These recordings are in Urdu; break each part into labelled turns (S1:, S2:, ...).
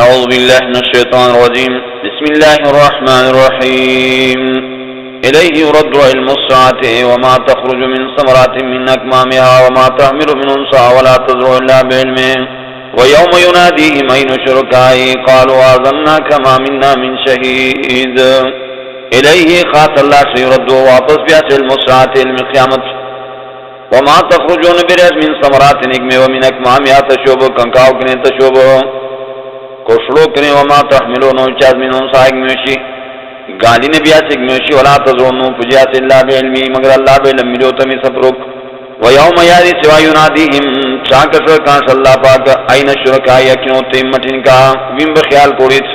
S1: أعوذ بالله من الشيطان الرجيم بسم الله الرحمن الرحيم إليه يرد علم الساعة وما تخرج من ثمرات من أكمامها وما تحمل من أنثى ولا تزرع إلا بعلمه ويوم يناديهم أين شركائي قالوا آذناك ما منا من شهيد إليه خاط الله سيرد واپس بیات علم الساعة علم القیامت وما تخرجون برز من ثمرات نکمه ومن أكمامها تشوب کنکاو کنے تشوب کوشلو کریں وما تحملون چاز من انسا اگمیوشی گالی نبیات اگمیوشی ولا تزرونو پجیات اللہ بعلمی مگر اللہ بعلم ملیو تمی سپروک ویوم یادی سوا ینادیہم چاکر کانس اللہ پاک این شرکائی اکنو تیمتن کا ویم بخیال کوریت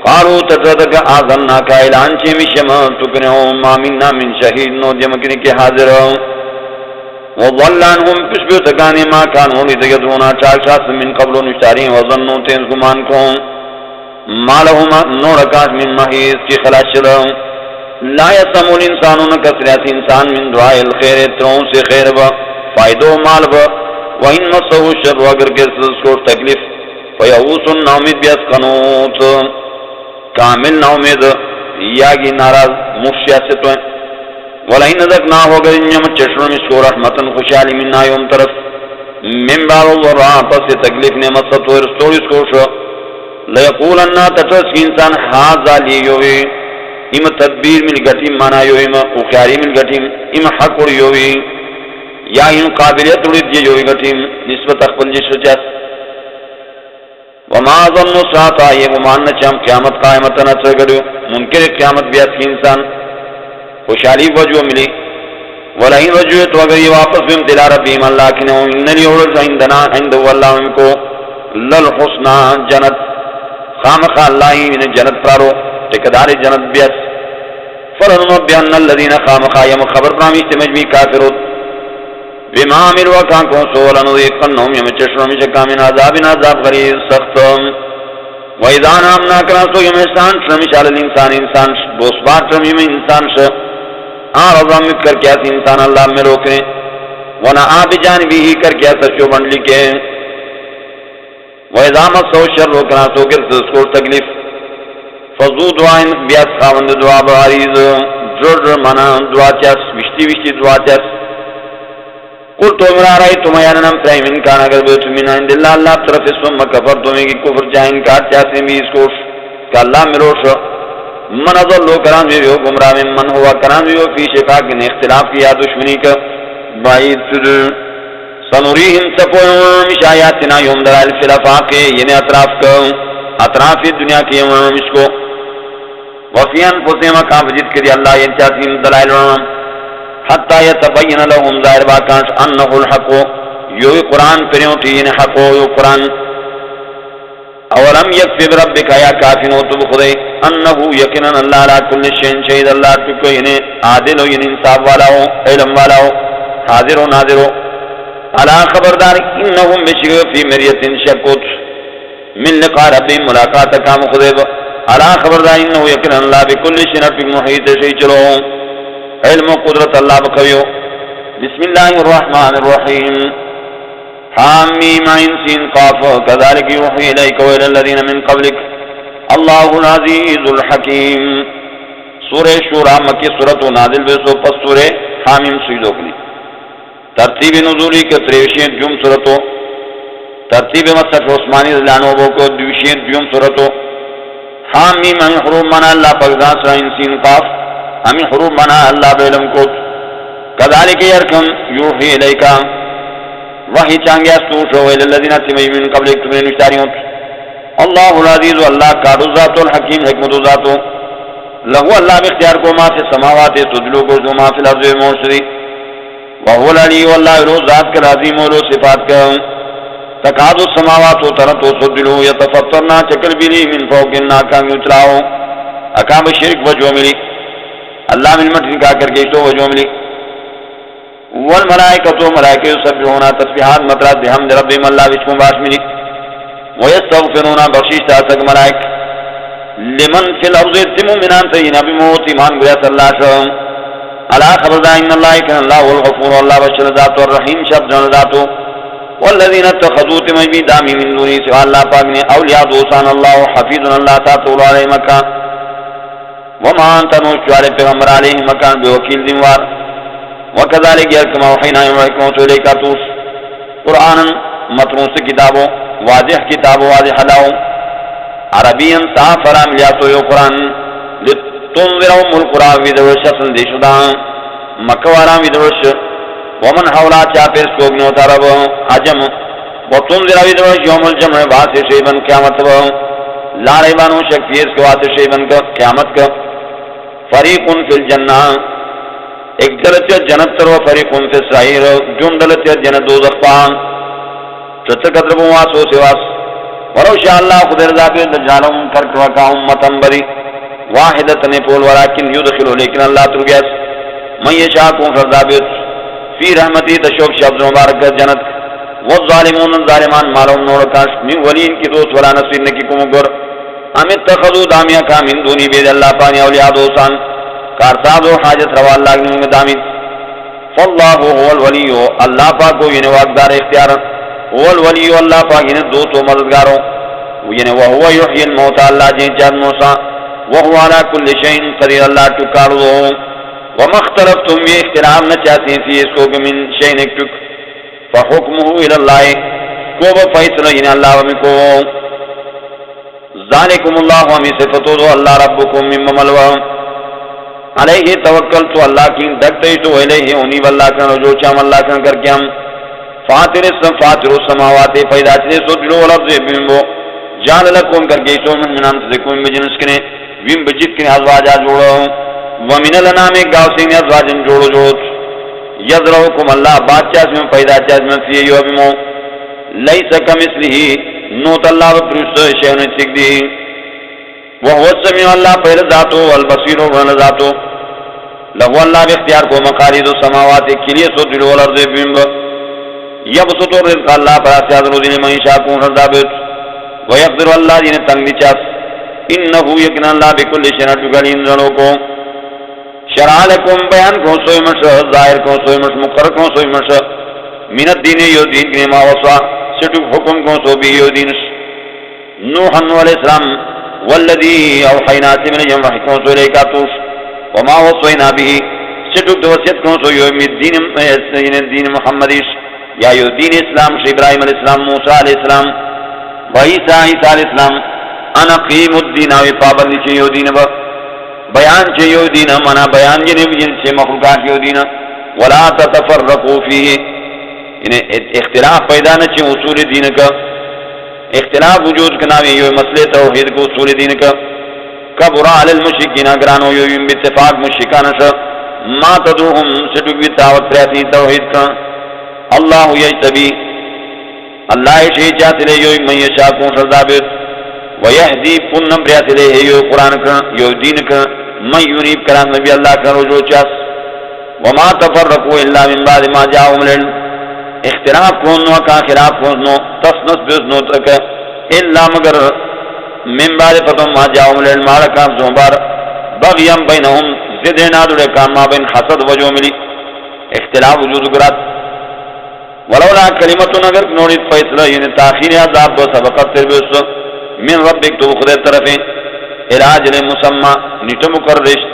S1: قارو تتردک آذننا کا اعلان چی مشم تکنہو ما مننا من شہید نو جمکنی کے حاضر وضل عنهم پشبیو تکانی ما کانو لیتگدرونا چاک شاست من قبلو نشتاری وظنو تینس گمان کون ما لہما نورکاش من محیث کی خلاش شدہ لا یسمو الانسانو نکسریت انسان من دعائی الخیر ترون سے خیر با فائدو مال با وین مصحو شر وگر کے سکوش تکلیف فیعوسن نامید بیس قنوت کامل نامید یاگی ناراض مفشیاستویں وَلَئِنْ ذَقْنَاهُ اگر انجم چشرم اسکو رحمتن خوشحالی مننا یوم طرف من بار الضرع پس تکلیف نعمت و رستور اسکو شو لیقولننا تترس کی انسان حاضا لیوی ام تدبیر مل گٹیم مانا یوی ام اخیاری مل گٹیم ام حق اور یوی یا ام قابلیت اڑید یوی گٹیم نسبت اخبر جس چاس وما ظن ساعتا یہ مماننا چاہم قیامت قائمتنا چگڑیو منکر قیامت بیاس کی انسان خوشحالی وجوہ ملی ولئن رجوع تو اگر یہ واپس بیم دلا ربیم اللہ کی نو اننی اولد عندنا عند واللہ ان کو للحسنہ جنت خامخ اللہ ہی من جنت پرارو ٹکدار جنت بیس فرنبیان الذین خامخ یم خبر پرامیشت مجمی کافرود بما عمل وکان کو سولن ذیقنہم یم چشرم شکا من عذاب غریب سخت وَإِذَا نَامْنَا كَرَاسُو یم احسان شرمشال الانسان انسان دوسبار شرمیم انسان شر آرضامت کر کیا تھی انسان اللہ میں روکیں وَنَا آبِ جانبی ہی کر کیا سچو بند لکھیں وَإِذَا مَسَّوْ شَرُّ كَرَاسُو کرس سکور تکلیف فضو دعائن بیات خاوند دعا بغاریز جرد منا دعا چاس وشتی دعا چاس قل تو مرا رہی تم یعنم ترہیم انکان اگر بیتو من عند اللہ اللہ طرف اسم کفر تمہیں کی کفر جائیں انکار چاہتے بھی اس کوش کہ اللہ مروش من اضلو کرام بھی ہو گمراہ من ہوا کرام بھی ہو فی شقاق نے اختلاف کیا دشمنی کا بعید صدر سنوریہم سپویم شایاتنا یوم دلائل فی الافاق یعنی اطراف کا اطراف دنیا کی یوم اس کو وفی انفسیم کام جد کری اللہ یہ چاہتی دلائل حتی یتبین لهم ظاہر باکانش انہو الحق یوی قرآن پریوٹی یعنی حق یو قرآن اولم یکفی بربک یا کافی نوتو بخدے انہو یقنن اللہ علا کل شین شہید اللہ تکو یعنی عادل ہو یعنی انصاب والا ہو علم والا ہو حاضر ہو ناظر ہو علا خبردار انہم بشکر فی مریت شکوت من لقاء ربی ملاقات کام خدے علا خبردار انہو یقنن اللہ بکل شین ربک محیط شہی چلو علم و قدرت اللہ بکویو بسم اللہ الرحمن الرحیم حامیم عین سین قاف کذالک یوحی الیک ویلی الذین من قبلک اللہ العزیز الحکیم سورہ شورا مکی سورت و نازل بسو پس سورہ حامیم سیدو کنی ترتیب نزولی کے 23 جم سورتو ترتیب مصحف عثمانی زلانوبو کو 2 جم سورتو حامیم عین حروم منا اللہ پاکزان سرہ عین سین قاف ہمیں حروب بنا اللہ بعلم کو کذالک یرکم یوحی الیکا وحی چانگیا سوش ہوئے للذین اتمئی من قبل اکتبین نشتاریوں اللہ العزیز اللہ کارو ذات الحکیم حکمت ذاتو لہو اللہ باختیار کو ما فی السماوات تدلو کو جو ما فی الارض موشری وہو العلی واللہ رو ذات کا عظیم و صفات کا تقاض السماوات و ترتو تدلو یتفطرنا چکل بلی من فوقنا کام یتلاو اکام شرک وجو ملی اللہ من مٹن کا کر کے تو وجو ملی والملائکۃ ملائکہ یسبحون تسبیحات مطلب بحمد ربهم اللہ وچ باش ملی ویستغفرون بخشش تک ملائک لمن فی الارض مومنان تینا بموت ایمان گیا صلی اللہ علیہ وسلم الا خبردار ان اللہ کان اللہ الغفور اللہ بشر ذات الرحیم شب جن ذاتو والذین اتخذوا تمجمی دامی من دونی سوا اللہ پاک نے اولیاء دوستان اللہ حفیظ اللہ تا طول علیہ مکان وما انت نوشوار پیغمبر علیہ مکان بے وکیل دنوار وکذالک یرکما وحینا یمرکمو تو لے کا توس قرآن متروس کتابوں واضح کتابوں واضح لاؤ عربی صاف فرام لیا تو یو قرآن لتنذرهم القرآن ویدوش سندیشدان مکواران ویدوش ومن حولا چاپیس کوگنو تارب عجم وتنذر ویدوش یوم الجمع باس شیبن قیامت لا ریبانو شک فیس کو آت شیبن کا قیامت کا فریق فی الجنہ ایک دلت جنت تر و فریق فی السعیر جن دلت جنت دوزخ پان چت قدر بواس و سواس ولو شاء اللہ خدر ذابیر دجالم کرک وکا امتن بری واحدت نپول ولیکن یدخلو لیکن اللہ ترگیس من یشاکون فرزابیر فی رحمتی تشوک شبز مبارک جنت والظالمون ظالمان معلوم نورکاش من ولین کی دوست ولا نصیر نکی کمگر ام اتخذو دامیا کا من دونی بید اللہ پانی اولیاء دوستان کارساد و حاجت روا اللہ کی دامین فاللہ هو الولی اللہ پاک کو یعنی واقدار اختیار هو الولی اللہ پاک یعنی دوست و مددگاروں یعنی وہو یحیی الموتا اللہ جن جان موسیٰ وہو علا کل شئین قدیر اللہ ٹکارو وما اختلفتم یہ اختلاف نہ چاہتے ہیں فی اس کو من شئین ایک ٹک فحکمہ الاللہ کو بفیصلہ یعنی اللہ ومی کو ذالکم اللہ ومی صفتو دو اللہ ربکم من مملوہ علیہ توکل تو اللہ کی دکتش تو علیہ انیب اللہ کا رجوع چام اللہ کا کر کے ہم فاتر السماوات پیدا چلے سو جلو والارض بمبو جعل لکم کر کے سو من انتظکم بجنس کنے ویم بجت کنے ازواجہ جوڑا ومن الانام گاوسین ازواجن جوڑو جوڑت یذرہکم اللہ بادشاہ میں پیدا چاہت میں فیہ یو ابمو لیسا کمثلہی نوت اللہ بپرس شہن سکھ دی وہو السمیع اللہ پہل ذاتو والبصیر ورن ذاتو لہو اللہ باختیار کو مقالید السماوات کلیے سو دلو والارض بمب یبسط الرزق اللہ پر آسیاد رو دین من شاکون رضابت ویقدر اللہ دین تنگی چاس انہو یکن اللہ بکل شنٹ بگلین زنوں کو شرع لکم بیان کو سوئی مش ظاہر کو سوئی مش مقرر کو سوئی مش من الدین یو دین کی ما وصا سٹک حکم کو سو بھی یو دین نوح علیہ السلام والذی اوحینا من جمع کو سو لے کا توش وما وصینا به سٹک دوسیت کو سو یو دین محمدیش یا یو دین اسلام ش ابراہیم علیہ السلام موسیٰ علیہ السلام و عیسیٰ علیہ السلام انا قیم الدین و پابندی چی یو دین با بیان چی یو دین منا بیان جنب جن سے مخلوقات یو دین ولا تتفرقوا فیہ یعنی اختلاف پیدا نہ چی اصول دین کا اختلاف وجود کا نام یو مسئلہ توحید کو اصول دین کا کبر علی المشرکین اگرانو یو اتفاق مشرکان شا ما تدعوهم سٹک بھی دعوت پریاتی توحید کا اللہ یجتبی اللہ شیء چاہتے لے یو من یشاکون شردابت ویہدی کن نمبریات لے یو قرآن کا یو دین کا من یونیب کرام نبی اللہ کا رجوع چاس وما تفرقوا الا من بعد ما جاءهم العلم اختلاف کونو کا خلاف کونو تصنص بزنو تک الا مگر من بعد فتم ما جاءهم العلم علکام زنبار بغیم بینہم زدنا دولے کام ما بین حسد وجو ملی اختلاف وجود گرات ولولا کلمتون اگر نورید فیصلہ یعنی تاخیر عذاب و سبقت تربیس من ربک تو خود طرفیں اراجل مسمع نیٹو مکردش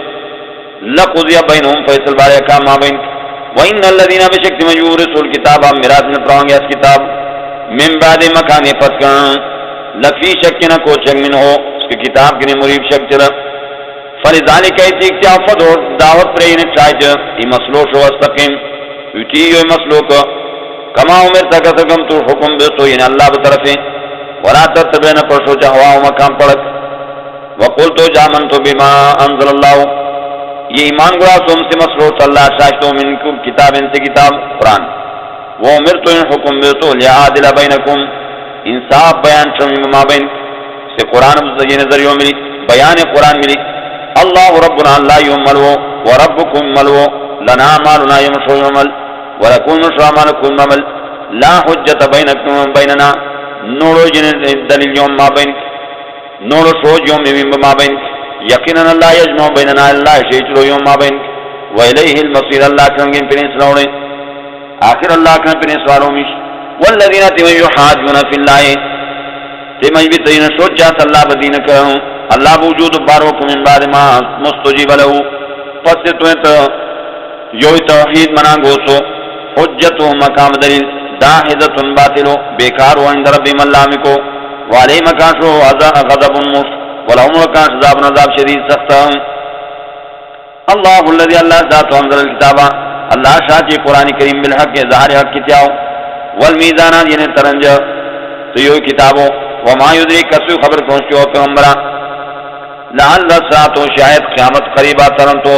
S1: لقضی بینہم فیصل بارے کام ما بین وَإِنَّ الَّذِينَ بِشَكْتِ مَنْ يُورِثُ الْكِتَابَ میراث میں پڑھیں گے اس کتاب من بعد مکان فتکن لفی شک نہ کو شک من ہو اس کی کتاب کے مریب شک چلا فلذلك ایتیک چافت اور دعوت پر انہیں چاہیے یہ مسلوک ہو استقیم یوٹی یہ مسلوک کما عمر تکتکم تو حکم بیسو یعنی اللہ بطرفیں ولا تتبین پرسو چاہوا مکان پڑک وقلتو جامنتو بما انزل اللہ یہ ایمان گرا تم سے مسرور صلی اللہ شاشتو من کتاب ان سے کتاب قرآن وہ امرتو ان حکم بیتو لعادل بینکم انصاف بیان شمی ما بین سے قرآن یہ نظریوں ملی بیان قرآن ملی اللہ ربنا اللہ یملو وربکم ملو لنا مالنا یمشو یمل ولکن مشو مالکم ممل لا حجت بینکم بیننا نورو جن دلیل یوم ما بین نورو سوج یوم ما بین یقیناً اللہ یجمع بیننا اللہ شیچلو یوم ما بین ویلیہ المصیر اللہ کنگین پنیس لوڑے آخر اللہ کن پنیس والوں مش والذین تم یحاجون فی اللہ تم بھی تین سوچ جات اللہ بدین کروں اللہ وجود بارو من بعد ما مستجیب له پس تو یو توحید منا گوسو حجت مقام دلیل داحدۃ باطل بیکار و عند رب ملام کو وعلی مکان شو غضب مف ولهم مکان عذاب شدید سخت اللہ الذي اللہ ذات انزل الكتاب اللہ شاہ قرآن کریم بالحق ظاہر حق کتاو والمیزان یعنی ترنج تو یہ کتابوں وما یدری کسو خبر پہنچو پیغمبرہ لعل الساعۃ شاید قیامت قریبا ترنتو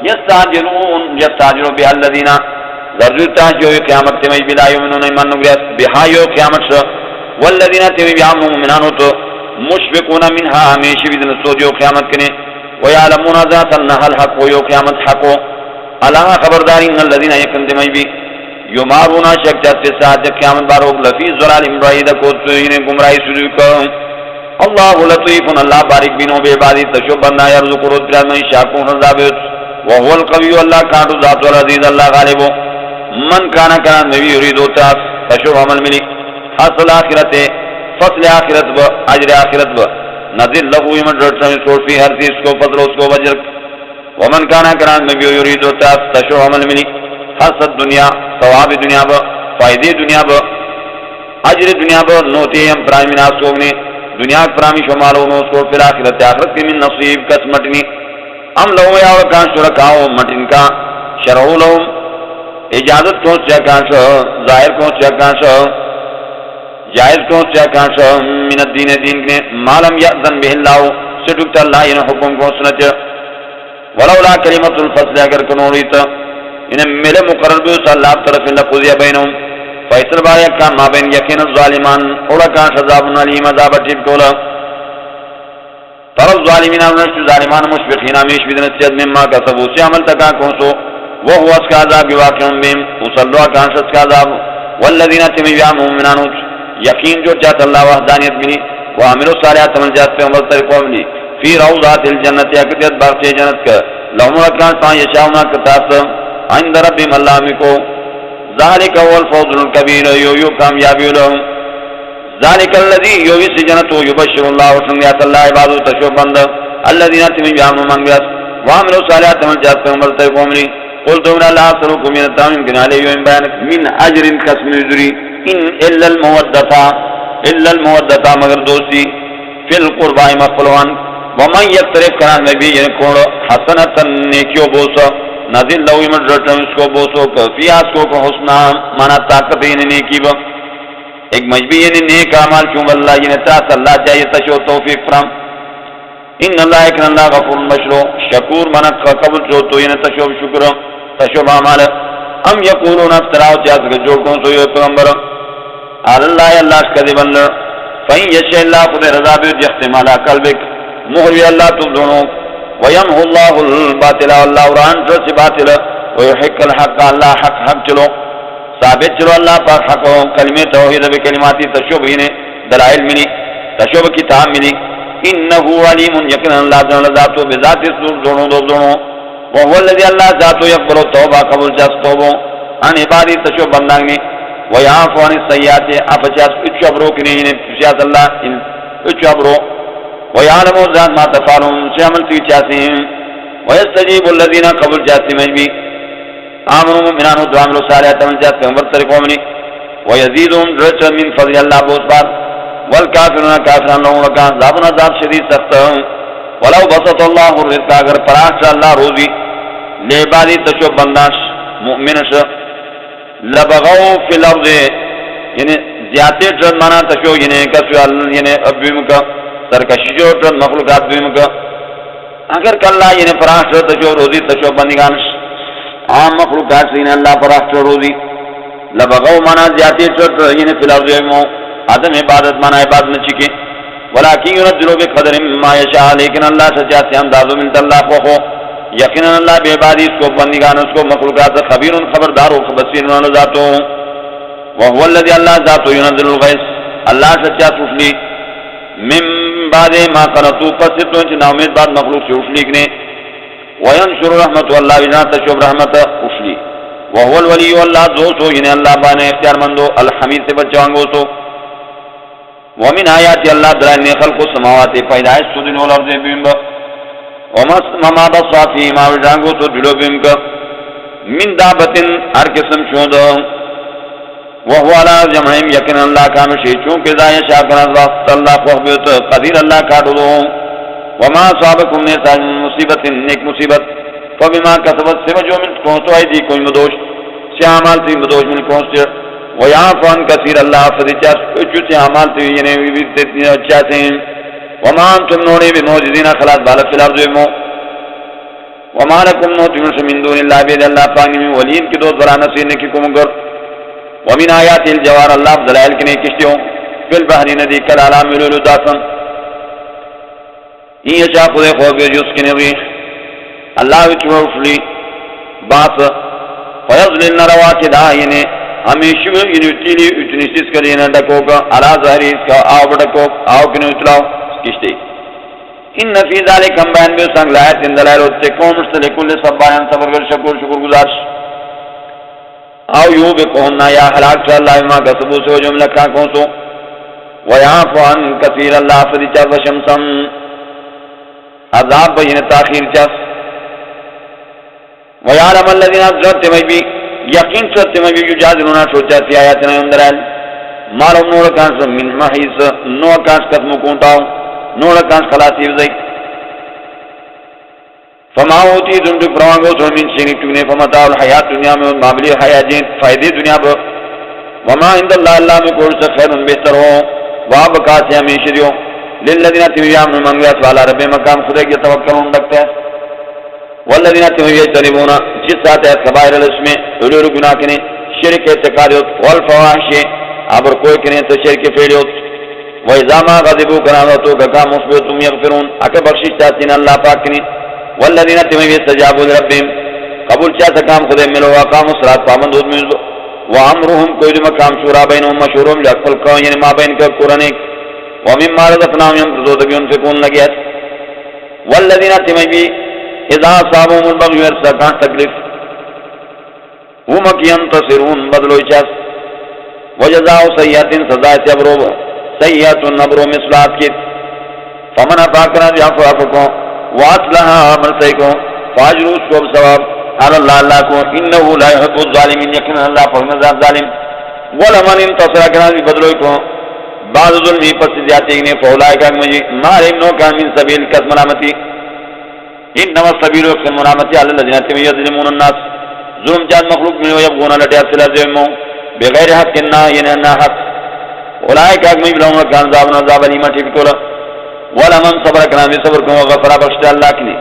S1: یستعجلوا بها الذین ذرتا جو قیامت تمئی بلا یؤمنون ایمان نگریت بها یو قیامت والذین تمئی بها مؤمنان تو مشفقون منها ہمیشہ بدن سوجو قیامت کنے ویعلمون ذات انها الحق و یو قیامت حق اللہ خبرداری ان الذین یکن تمئی بھی یمارون شک جاتے ساتھ قیامت بارو لفی ضلال بعید کو سوین گمراہی شروع کر اللہ لطیف اللہ بارک بینو بے عبادی تشو بندہ یرزق رد من شاکون رضابت وهو القوی اللہ کانو ذات والعزیز اللہ غالب من کانا کان نبی یریدو تاس تشو عمل ملی حاصل آخرت فصل آخرت با عجر آخرت با نظر لہو یمن رسمی سوٹ فی ہر چیز کو فضل اس کو بجر ومن کانا کان نبی یریدو تاس تشو عمل ملی حسد دنیا ثواب دنیا با فائدے دنیا با اجر دنیا با نوتی ہم پرامی ناس کوگنے دنیا پرامی شمالو نوس کو پھر آخرت آخرت کی من نصیب کس مٹنی ام لہو یا وکان شرکاو مٹن کا شرعو لہو اجازت کون سے کان شو ظاہر کون سے کان شو جائز کون سے کان شو من الدین دین کے مالم یأذن بہ اللہ سٹکتا اللہ ان حکم کو سنت ولولا کلمت الفصل اگر کنوریتا انہیں میرے مقرر بھی اس اللہ طرف اللہ قضیہ بینہم فیصل بارے کان ما بین یقین الظالمان اوڑا کان شذاب علیم عذاب ٹھیک کولا طرف ظالمین ونشت ظالمان مشفقین ہمیش بدن سید مما کا سبو سے عمل تکا کونسو وہو اس کا عذاب واقعون بیم اسلوہ کان شد کا عذاب والذین تمی بیام مومنانوچ یقین جو چاہت اللہ وحدانیت ملی وعملوا صالحات عمل جات پہ عمل طریقوں ملی فی روضات الجنت اکتیت باغچے جنت کا لهم رکان سان یشاؤنا کتاس عند ربهم اللہ کو ذالک هو الفوز الکبیر یو کامیابی لهم ذالک الذی یویس جنتو یبشر اللہ وسنگیات اللہ عبادو تشو بند الذین تمی بیامو منگیات وعملوا صالحات عمل جات پہ عمل طریقوں ملی قلتو من اللہ سلوکو من التامن کنالی یوم بیانک من عجر قسم نزری ان الا المودتا مگر دوستی فی القربائی مخلوان ومن یقترف کران نبی یعنی کون حسنتا نیکیو بوسا نازل لوی من رٹن اس کو بوسو فی آسکو کو حسنا مانا طاقت یعنی نیکی با ایک مجبی یعنی نیک عمال کیوں اللہ یعنی تاس اللہ چاہیے تشو توفیق فرام ان اللہ اکن اللہ غفور مشرو شکور مانا قبل جو تو یعنی تشو شکر تشو عمال ام یقولون افتراو چاہت کے جوڑ کون سو یہ پیغمبر اللہ اللہ اشکذب اللہ فین یشی اللہ خود رضا بیت یختمالا قلبک مہوی اللہ تم دونوں ویمہ اللہ الباطل اللہ وران جرس باطل ویحق الحق اللہ حق حق چلو ثابت چلو اللہ پاک حق کلمہ توحید بکلماتی تشوب ہی نے دلائل ملی تشوب کتاب ملی انہو علیم یقین اللہ دون ذاتو بذات سور دونوں دو دونوں وہو اللذی اللہ ذاتو یقبلو توبہ قبول جاس توبو ان عبادی تشوب بندانگنی ویعفو عن السیئات افچاس اچھو کنی انہیں پشیات اللہ اچھو ویعلم ذات ما تفعلون سے عمل تی چاہتیں ویستجیب الذین قبل جاتی مجبی آمنوا مؤمنان وعملوا صالحات عمل جات پیغمبر طریقوں میں ویزیدهم درجہ من فضل اللہ بوس بار والکافرون کافران لهم لکان عذاب عذاب شدید سخت ولو بسط اللہ الرزق اگر فراخ اللہ روزی لعبادی تشو بنداش مؤمنش لبغو فی الارض یعنی زیادتی جرد مانا تشو یعنی کسو یعنی ابویم کا سرکشی جو جرد مخلوقات بویم کا اگر کاللہ یعنی فراخ جرد تشو روزی تشو بندگانش عام مخلوقات سے اللہ فراخ جرد روزی لبغو مانا زیادتی جرد یعنی فی الارض یعنی عدم عبادت مانا عبادت نہ چکے ولیکن ينزلو بقدر ما یشاء لیکن اللہ سجاد سے اندازو من اللہ خوخو یقینا اللہ بے عبادی اس کو بندگان اس کو مخلوقات خبیر خبردار و بصیر و ذاتو وهو الذي اللہ ذاتو ينزل الغیث اللہ سجاد اٹھلی من بعد ما قنطو پس تو انچ نامید بعد مخلوق سے اٹھلی کنے وینشر رحمت اللہ بنا تشوب رحمت اٹھلی وهو الولی اللہ دوستو یعنی اللہ بانے اختیار مندو الحمید سے بچوانگو سو ومن آیات اللہ دلائل خلق السماوات پیدائش سودن والارض بمب وما بصافی ما وجانگو سو جلو بمب من دابتن ہر قسم شود وهو على جمعهم یقین اللہ کامل شئی چونکہ دائیں شاکران وقت اللہ قحبیت قدیر اللہ کاٹو دو وما صابکم نیتا مصیبت نیک مصیبت فبما کسبت سمجھو من کونسو ایدی کوئی مدوش سیامال تی مدوش من کونسو ویعفو عن کثیر اللہ فدیچاس اچو سیامال تی یعنی اچھاتے ہیں وما انتم نوری بموجدین خلاص بالت فی الارض ومو وما لکم نوتمش من دون اللہ بید اللہ پاکنی من ولین کی دوست برا نصیر نکی کو مگر ومن آیات الجوار اللہ دلائل کنے کشتیوں فی البحری ندی کلالا ملولو داسن این یشا خود خواب یجوز کنے ریح اللہ وچو افلی بات فیضلن رواکدہ یعنی ہمیشہ یعنی اتیلی اتنی سیس کر یعنی ڈکو کا علا ظاہری اس کا آو بڑکو آو کنے اتلاو کشتی ان فی ذالک ہم بیان بیو سنگ لائت ان دلائل ہوتے قوم ارسل کل سبایان صبرگر شکر گزارش او یو بکونا یا حلاک شاء اللہ ما کسبو سے جملہ کا کونسو ویعفو عن کثیر اللہ فدی چاس شمسن عذاب بین تاخیر چاس ویعلم الذین ازرت مبی یقین شرط مبی یجادلونا شوچا سی آیاتنا اندرال مالو نور کانس من محیث نور کانس قسمو کونتاو نور کانس خلاصی وزی فما ہوتی تم جو پروانگو سو من شینی تکنے فمتاع الحیات دنیا میں معاملی حیات جین فائدے دنیا پر وما عند اللہ اللہ میں کول سے خیر بہتر ہو واب کاسی ہمیشہ دیو للذین تیویام من منگویت والا رب مقام خدا کی توکلون رکھتے ہیں والذین تیویت تلیبونا جس ساتھ ہے کبائر الاسم علور گناہ کنے شرک اعتقادیت والفواحش ابر کوئی کنے تو شرک فیلیوت وَإِذَا مَا غَضِبُوا كَرَامَتُوا كَكَامُ مُصْبِرُتُمْ يَغْفِرُونَ اکے بخشش چاہتین اللہ پاک کنے والذین تمہیں استجابوا لربهم قبول چاہتا کام خودے ملو واقاموا الصلاۃ پابند ہود میں وامرهم کوئی مقام شورا بینهم مشورهم لأقفل قوم یعنی ما بین کا قرآن ومما رزقناهم ينفقون ينفقون لگیت والذین تمہیں اذا اصابهم البغي ارسلان تکلیف هم ينتصرون بدلو چاس وجزاء سیئات سزا صبرو سیئات نبرو مثلات کی فمن افاقنا جعفو افقو واصلها عمل سیکو فاجروا سواب ثواب علی اللہ اللہ کو انہو لا يحب الظالمین یقین اللہ پر نظر ظالم ولمن انتصر کنا بھی بدلوئی کو بعض ظلمی پس زیادتی نے فولائے کا مجھے مارم نو کا من سبیل کس ملامتی انما السبیل اکسن ملامتی علی اللہ جنات میں یظلمون الناس ظلم جاد مخلوق میں یبغون لٹیا سلا زیمو بغیر حق انہا یعنی انہا حق اولائے کا مجھے بلاؤں کا عذاب نظاب علیمہ ٹھیک کولا ولمن صبر کنا بھی صبر کو غفرہ بخشتا اللہ کنے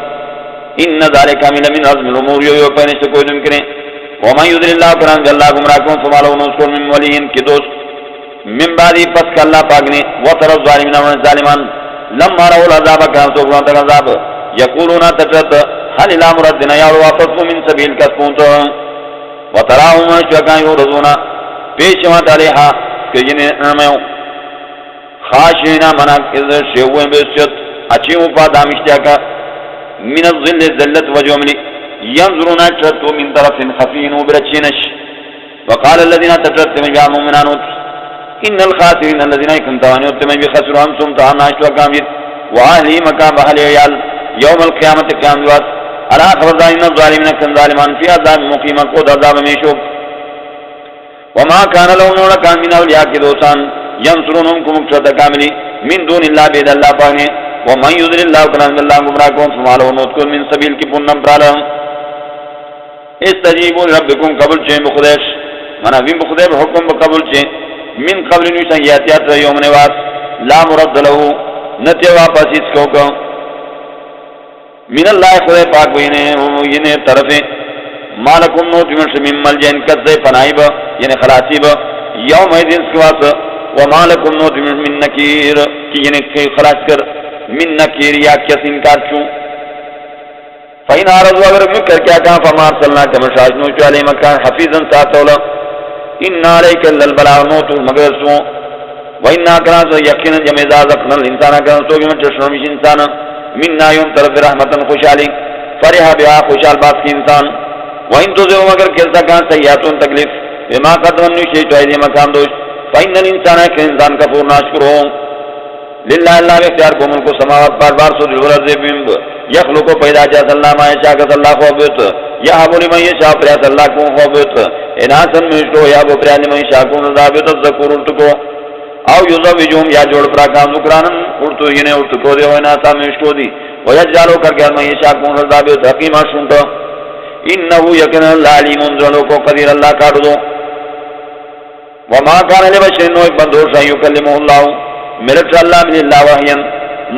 S1: ان ذالک من من عزم الامور یو پینش کوئی دن کریں ومن یضلل اللہ قرآن اللہ گمراہ کون فما له نصر من ولی کی دوست من بعدی پس کا اللہ پاک نے وتر الظالمین والظالمان لما رأوا العذاب كانوا سوقنا تک عذاب یقولون تترت هل الى مردنا یا واپس من سبیل کسپونت وتراهم شکا یورزون پیشوات علیہا کہ جنہیں نمیوں خاشینا منا کذر شیوئے بیسچت اچھی اوپا دامشتیا کا من الظل الزلت وجملی ينظرون اشرت من طرف خفين وبرچینش وقال الذين تترت من جامو منانوت ان الخاسرين الذين كنتواني اتمي بخسروا انتم تعناش وكامل واهلي مكان بحل عيال يوم القيامة قيام دوات على خبر ان الظالمين كن ظالمان في عذاب مقيم قد عذاب ميشوب وما كان لهم كان من اولياء كدوسان ينصرونهم كمكشت كاملي من دون الله بيد الله پانے ومن يضلل الله كان الله گمراہ کون فما له نوت من سبيل کی پنم پرالم استجیبوا لربکم قبول چین بخدیش منا ویم بخدی حکم قبول چین من قبل نشان یاتیات یوم نواس لا مرد له نتی واپس اس کو من اللہ خدای پاک یعنی طرف مالکم نوت من ملجن کذ پنائب یعنی خلاصیب یوم دین سواس ومالکم نوت من نکیر یعنی خلاص کر من نکیر یا کس انکار کیوں فَإِنْ عَرَضُوا اگر مکر کیا کہا فَمَا أَرْسَلْنَاكَ مَشَاهِدًا نُوتُ عَلَيْهِمْ مَكَانَ حَفِيظًا سَاتَوْلَ إِنَّ عَلَيْكَ الْبَلَاغَ نُوتُ مگر سو وَإِنَّا كَنَا يَقِينًا جَمِيزَا ذَقْنَا الْإِنسَانَ كَنَا سوگی من تشرمش انسان مِنَّا يوم طرف رحمتا خوشحالی فرحا بها خوشحال باس کی انسان وَإِن تُصِبْهُمْ مگر کیسا کہاں سیئاتٌ تکلیف بما قدمت نشی تو ایدی مکان دوش فإن الانسان ہے کہ انسان کفور ناشکر ہو للہ اللہ میں اختیار کو ملک و سماوات بار بار سو دلورت زیبیم یخلق و پیدا جات اللہ ما یشاء کس اللہ خوابت یا حبو لمن یشاء پریات اللہ کو خوابت اناسن مشتو یا بو پریات لمن یشاء کو نظابت الزکور ارتکو او یوزوجہم یا جوڑ پراکام ذکرانن ارتو ینے ارتکو دے ہوئے ناسا مشتو دی ویجالو کر گیا من یشاء کو نظابت حقیمہ شنٹو انہو یقین اللہ علیم انزلو کو قدیر اللہ کاٹ دو وما کان لبشر انہو ایک بندوش ہے یکلمہ اللہ ملک اللہ من اللہ وحین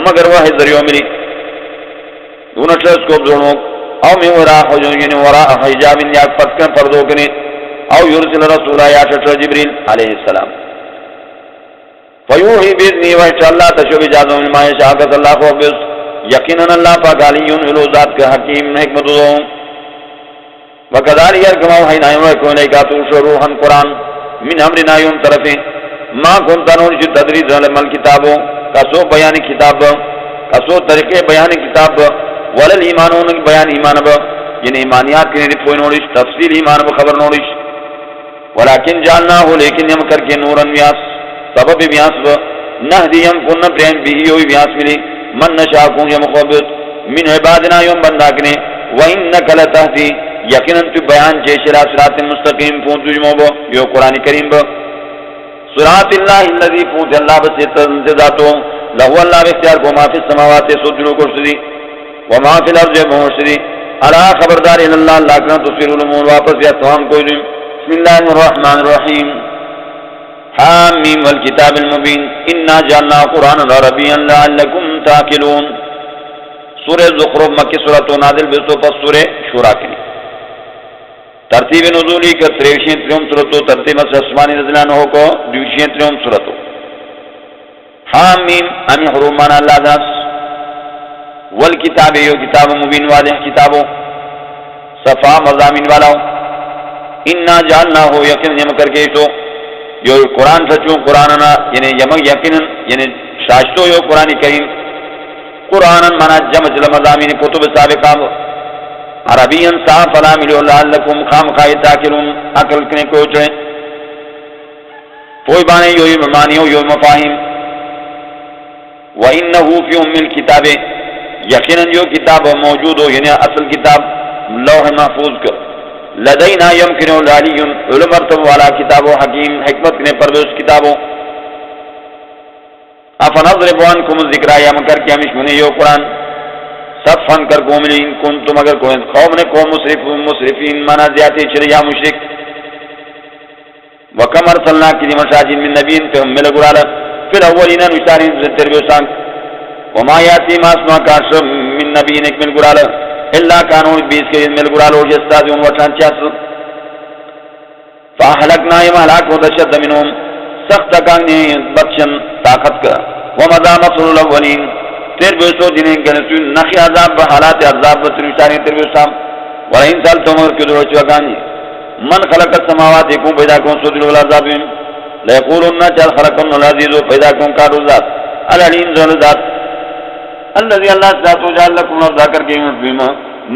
S1: مگر وحی ذریعہ ملی دونچہ اس کو بزرنو او من وراء حجون یعنی وراء حجاب یا فتکن پردو کنے او یرسل رسولہ یا شٹر جبریل علیہ السلام فیوحی بیدنی وحی اللہ تشوی جازم من ماہ شاکت اللہ کو بس یقینا اللہ پاک علیون علو ذات کے حکیم حکمت دو وکذالک یرکما وحینا یمرکو لیکاتو شروحا قرآن من امرنا یوم طرفیں ما کنتا نونشی تدریس علم الکتابو کسو بیان کتاب کسو طریقے بیان کتاب ولل ایمانون بیان ایمان با یعنی ایمانیات کی نیت کوئی نوڑش تفصیل ایمان با خبر نوڑش ولیکن جالنا ہو لیکن یم کر کے نورن ویاس سبب ویاس با نہدیم کنن پرین بھی ہوئی ویاس ملی من نشاکون یم خوبت من عبادنا یم بنداکنے وَإِنَّكَ لَتَهْدِي یقیناً تو بیان چیشلا صراط مستقیم پونت جمعو با یو قرآن کریم با صراط اللہ اللذی پونت اللہ بسیط انتظاتو لہو اللہ باختیار کو ما فی السماوات سجنو کرسدی وما فی الارض محرسدی علا خبردار اللہ اللہ کنا تصویر الامور واپس یا تمام کوئی دیم بسم اللہ الرحمن الرحیم حامیم والکتاب المبین انا جعلنا قرآن عربیا لعلکم تاکلون سورہ زخرف مکی سورۃ نازل بسو پس سورہ شورا کی ترتیب نزولی کا 63 سورتو ترتیب اسمانی رضلانہ کو 203 سورتو حامیم امی حروف مانا اللہ داس والکتاب یو کتاب مبین واضح کتابو صفا مضامین والاو انا جعلنا ہو یقین یم کر کے تو یو قرآن سچو قرآننا یعنی یم یقین یعنی شاشتو یو قرآن کریم قرآن مانا جمع مضامین کتب سابقہ عربی صاف فلا ملو لعلکم خام خواہی تاکلون عقل کنے کو چڑھیں کوئی بانے یوی ممانیو یوی مفاہیم وَإِنَّهُ فِي أُمِّ الْكِتَابِ یقیناً جو کتاب موجود ہو یعنی اصل کتاب لوح محفوظ کر لدینا یمکنو لالیون علم مرتب والا کتاب و حکیم حکمت کنے پردوش کتابوں افنضرب عنکم الذکر یا مکر کی ہمش منے یو قرآن صفن کر قوملی ان کنتم اگر کوئی قوم نے قوم مصرفین مانا زیادی چلے یا مشرک وکم ارسلنا کی دی مشاجین من نبین پہ ہم مل گرالا پھر اولین نشتارین تربیو سانگ وما یاتی ماسما کاش من نبین ایک مل گرالا اللہ کانون 20 کے مل گرالا ہو جستا دی ان وطان چاس فاحلقنا یم حلاک و دشد منہم سخت کانگنی بخشن طاقت کا ومضا مصر الاولین تیر بیسو جنہیں گنسو نخی عذاب بحالات عذاب بسنوشتاری تیر بیسام ورہین سال تمہر کی دروچ وکانی من خلق السماوات یکون پیدا کون سو دلو العذاب لیقولن چل خلقن العزیزو پیدا کون کارو ذات العلیم ذل ذات اللذی اللہ ذاتو جعل لکم ارضا کر کے بیما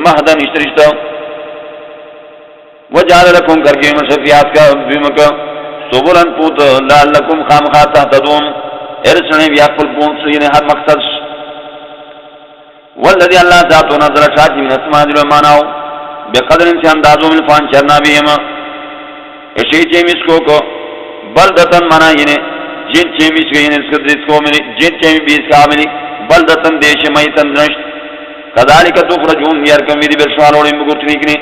S1: مہدن اشترشتا وجعل لکم کر کے شفیات کا بیما کا سبولن پوت لعلکم خامخات تحتدون ارسنے بیاقل پونت سو یعنی ہر مقصد والذی اللہ ذاتو نظر شاکی من اسماء دلو ماناو بقدر انسی اندازو من فان چرنا بیما اشی چیمیس کو بلدتن مانا یعنی جن چیمیس کو یعنی اس کو دس کو ملی جن چیمی بیس کا ملی بلدتن دیش میتن درشت کذالک تخرجون یرکم ویدی برشوالوڑی مگرچنی کنی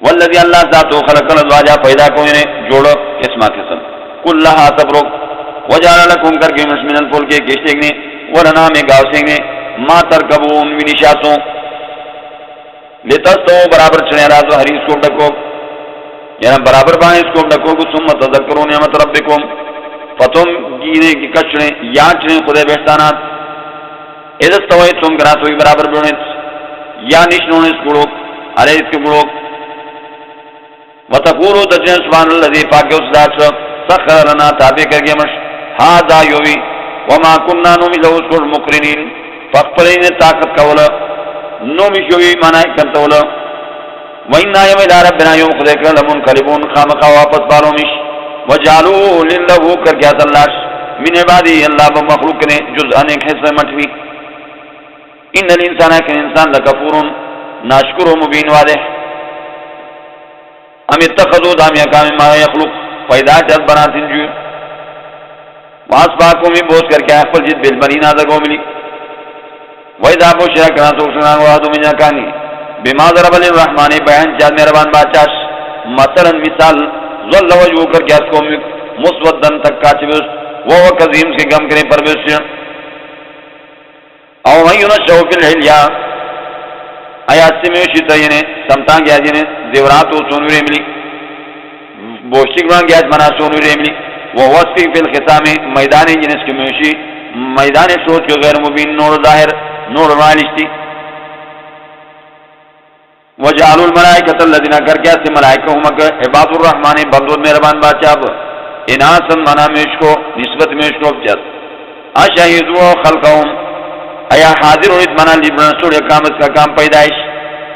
S1: والذی اللہ ذاتو خلق الازواجہ پیدا کو یعنی جوڑو قسمہ قسم کلہا تبرک وجعل لکم کر کے من الفلک کشتگنی ورنا میں گاو سنگنے ما ترکبون من نشاتوں لتستو برابر چنے راز و حریص کو ڈکو یعنی برابر بانے اس کو ڈکو کو ثم تذکرون نعمت ربکم فتم گینے کی کچنے یا چنے خدے بہتانات ادستوئی تم گراتوئی برابر بڑھنیت یا نشنون اس گڑوک علی اس کے گڑوک وتقولو تجن سبحان اللذی پاکی اس داچ سخر لنا تابع کر گیا مش ہادا یوی وما کننا نومی لوز کر مقرنین فقبلین طاقت کولا نومی شوی معنی کرتولا وَإِنَّا يَوْمَ إِلَىٰ رَبِّنَا يَوْمَ خُدَيْكَ لَمُنْقَلِبُونَ خامخا واپس بالوں مش وَجَعَلُوا لِلَّهُ کر کیا اللہ من عبادی اللہ بمخلوق نے جزءاً ایک حصہ مٹوی ان الانسان ہے کہ انسان لکفور ناشکر و مبین واضح ام اتخذوا دام یکام ما یخلق پیدا جد بناتن جو واسباکوں میں بوس کر کے اخفل جد بالبنین آدھگو ملی وَإِذَا بُشِّرَ كَانَ تُبْصِرُونَ وَهَدُوا مِنْ يَكَانِ بِمَا ضَرَبَ لِلرَّحْمَنِ بیان جاد مہربان بادشاہ مثلا مثال ظل وجهو کر کے اس کو مسودن تک کاچبس وہ کظیم سے گم کرے پربش او من ينشأ في الحليا آیات سے میوشی تینے سمتان گیا جنہیں زیوراتو سونوری ملی بوشتگران گیا جمنا سونوری ملی وہ وصفی فی الخصام میدانی جنس کی میوشی میدان سوچ جو غیر مبین نور ظاہر نور مالشتی وجعلوا الملائکۃ الذین کر کیا سے ملائکہ ہم عباد الرحمن بندود مہربان بادشاہ اناسن منا میش کو نسبت میش کو جس اشہدوا خلقهم ایا حاضر ہوئی منا لبرسول اقامت کا کام پیدائش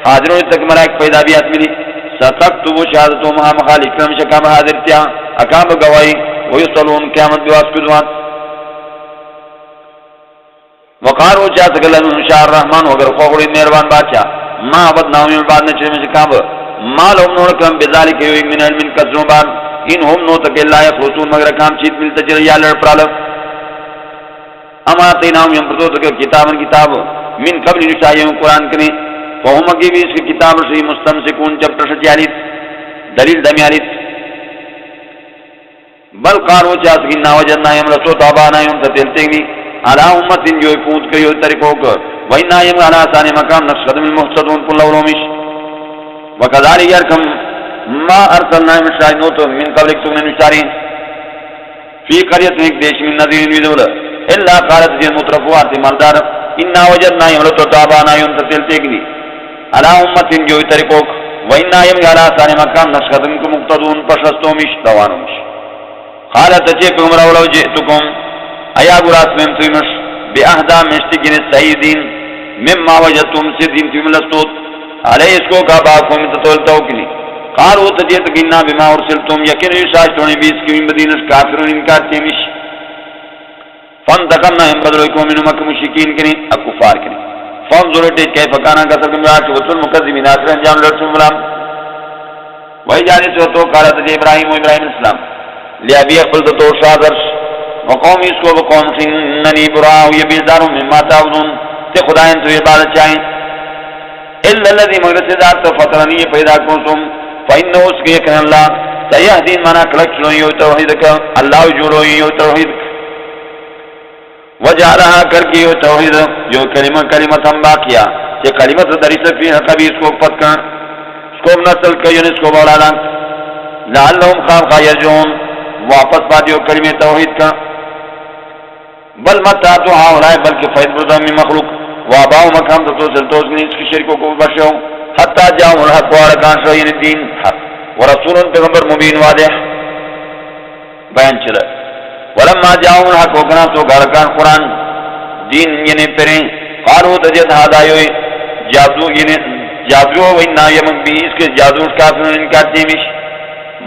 S1: حاضر ہوئی تک ملائک پیدا بھی آدمی ستکتب شہادتهم مخالق کرم شکام حاضر تیا اقام گواہی ویصلون قیامت بواسکدوان وقارو چاہت گلن شاہ الرحمن وگر خوڑی مہربان بادشاہ ما عبد نامی بعد نچر میں شکام ما لهم نورکم بذالک یوی من علم کسروں بعد ان ہم نو تک اللہ یخلصون مگر کام چیت ملتا چل یا لڑ پرالو اما تیناہم یمپرتو تک کتابن کتاب من قبل نشایہم قرآن کنے فہم اگی بھی اس کی کتاب سے مستمسکون چپٹر 46 دلیل دمیالیس بل قارو چاہت کی ناوجدنا یمرسو تابانا یم تتلتگنی علا امت جو پونت کریو طریقوں کو وَإِنَّا يَمْ عَلَىٰ ثَانِ مَقَامٍ نَقْشَدُ الْمُحْتَدُونَ قُلْ لَوْ رَوْمِشْ وَكَذَلِكَ يَرْكَمْ مَا أَرْسَلْنَا مِنْ شَاهِدٍ مِنْ قَبْلِكَ تُؤْمِنُ بِشَارِهِ فِي قَرْيَةٍ ایک دیش من نذیر ویدول إِلَّا قَالَتْ جِنْ مُتْرَفُوَاتِ مالدار إِنَّا وَجَدْنَا يَمْلَتُ تَابَانَا يُنْتَسِلْ تِگنی عَلَىٰ أُمَّةٍ جو طریقوں وَإِنَّا يَمْ عَلَىٰ ثَانِ مَقَامٍ نَقْشَدُ الْمُحْتَدُونَ پشستومش دوانومش قالت چه پیغمبر ولو جئتكم ایا براس میں تمش باهدا مشتکین سیدین مما وجدتم سیدین تملستوت علیہ اس کو کا باکم تولتو کلی قالوا تجیت گنا بما ارسلتم یقین شاشتونی بیس کی مدینہ کافرون انکار تیمش فانتقمنا من بدرکم من مکہ مشرکین کنے کفار کنے فانظر کیف کان قصد عاقبۃ المکذبین اخر انجام لرسول اللہ وہی جانے سے تو قالت ابراہیم و ابراہیم السلام لابی اقبل تو شادر وقومی اس کو وقوم اننی براء یہ بیزاروں مما تعبدون تے خدایان تو عبادت چاہیں الا الذي مغرس ذات فطرنی پیدا کو تم فإنه اس کے کہ اللہ سیہدین منا کلک چلو یو توحید کا اللہ جوڑو یو توحید وجعلها کر کے یو توحید جو کلمہ ہم باقیہ کہ کلمہ دریس فی کبھی اس کو پت کر اس کو نسل کا یعنی اس کو بولانا لعلهم خاف یرجون واپس پاتیو کلمہ توحید کا بل متعتو ہاولائے بلکہ فائد بردہ میں مخلوق واباؤ مقام تو سلطوز نے اس کی شرکوں کو بخشو حتی جاؤں الحق وارکان شوین الدین حق ورسول پیغمبر مبین واضح بیان چلا ولما جاؤں الحق وکنا تو گارکان قرآن دین یعنی پریں قالو تجد حدائیوی جادو یعنی جادو و انہا یمن بھی اس کے جادو کافرون انکار تیمش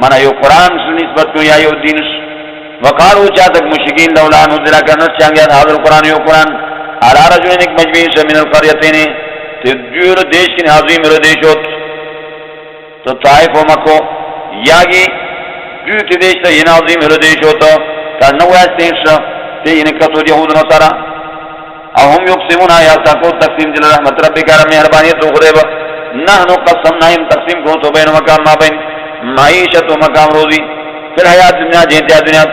S1: مانا یو قرآن سے نسبت کو یا یو دینش وقالو چاہتک مشکین لولا نزلہ کرنس چانگیات حاضر القرآن یو قرآن علا رجلین ایک مجبیس من القریتین تدیر دیش کی حاضری میرے دیش ہوت تو طائف و مکو یاگی دیت دیش تا یہ حاضری میرے دیش ہوتا تا نویس دیش تی انہیں کسو یہود نصارا اہم یقسمون آیاتا کو تقسیم جل رحمت ربی کارا مہربانیت و خدیب نحنو قسم نائم تقسیم کرو تو بین مقام ما بین معیشت و مقام روزی پھر حیات دنیا جینتیا دنیا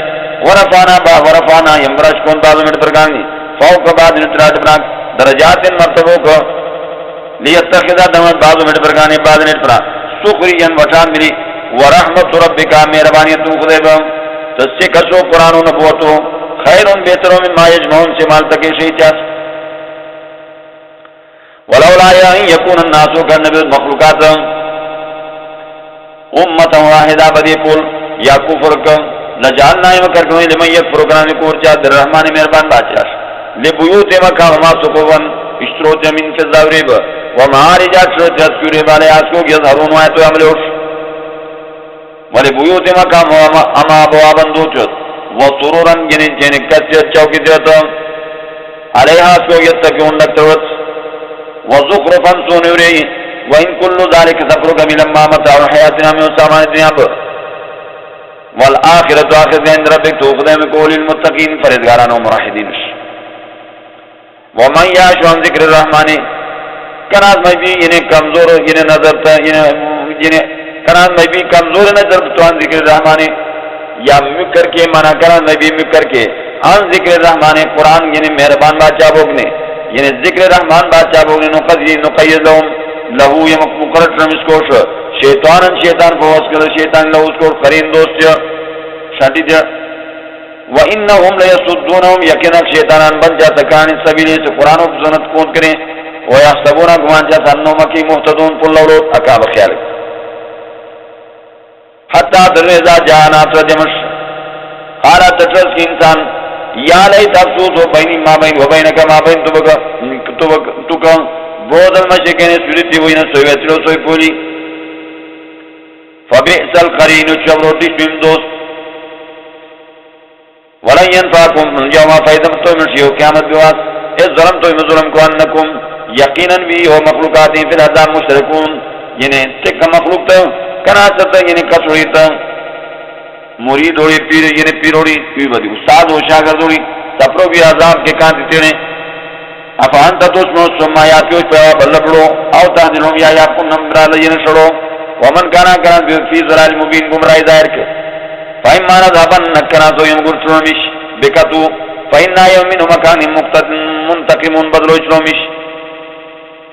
S1: ورفانا یمبرش کون بازو مٹ پرگانگی فوق بعد نتراج پراک درجات مرتبوں کو لیتخذا دمت بازو مٹ پرگانی بعد نت پراک سخرین وٹان ملی ورحمت ربکا مہربانیت خدیبا تسی کسو قرآن و نبوتو خیرون بہتروں من ما یجمعون سے مال تکی شیچاس ولولا یکون الناسو کا نبی مخلوقات امتا واحدہ بدی پول یا کفر کم لجعلنا مکر کنوی لمن یکفر کنانی کورچا در رحمان مہربان باچاش لبیوت مکا وما سکوون اشتروت من فضاوریب ومعارج اکثرت پیوری والے آسکو کی اظہرون آئے تو عملوش ولی بیوت مقام اما ابوا بندوچت وسرورا جنی کچت چوکی دیتا علیہ آسکو یتکیون لکتوت وزخرفا سونیوری وإن كل ذلك تفرق من لما متاع حياتنا من سامان الدنيا والآخرة آخرت عند ربك توقدم قول المتقين فرزگاران و مراحدین ومن یعش عن ذکر الرحمن کناز میں بھی انہیں کمزور انہیں نظر تا کناز میں بھی کمزور نظر تو عن ذکر الرحمن یا مکر کے مانا کناز میں بھی مکر کے عن ذکر الرحمن قرآن یعنی مہربان بادشاہ بوگنے یعنی ذکر رحمان بادشاہ بوگنے نقید لهم لہو یہ مقرر رمسکوش شیطان فوز کر شیطان لہو اس کو قرین دوست شاٹی دیا وَإِنَّهُمْ لَيَسُدُّونَهُمْ یقینا شیطانان بن جاتا کان سبیلی سے قرآن و سنت کون کریں وَيَحْسَبُونَ گمان جاتا انہوں مکی محتدون پل لولوت اکاب خیال حتی درنزا جانا ترجمش خالا تٹرس کی انسان یا لیت افسوس و بینی ما بین و بینکا ما بین تکا بود المشکین سوریتی ہوئی نسوی ویتلو سوی پولی فبئس القرین چبروٹی شویم دوست ولن ينفعكم اليوم فإذا مستمشيو قیامت بواس اس ظلم تو ظلم کو انکم یقینا بھی ہو مخلوقات فی العذاب مشرکون یعنی تک مخلوق تو کنا ستا یعنی کسوڑی تا مرید ہوئی پیر یعنی پیروڑی بھی بدی استاد ہو شاگرد ہوئی سپرو بھی عذاب کے کان دیتے ہیں افان تدوسمو ثم یاتیو بلبڑو او تهدلهم یا یاکم نمبرا لین شڑو ومن کانا کنا فی ضلال مبین گمراہی ظاہر کے فإما نذهبن نكنا تو ينقر شرومش بكتو فإنا يومين مكان منتقم بدلو شرومش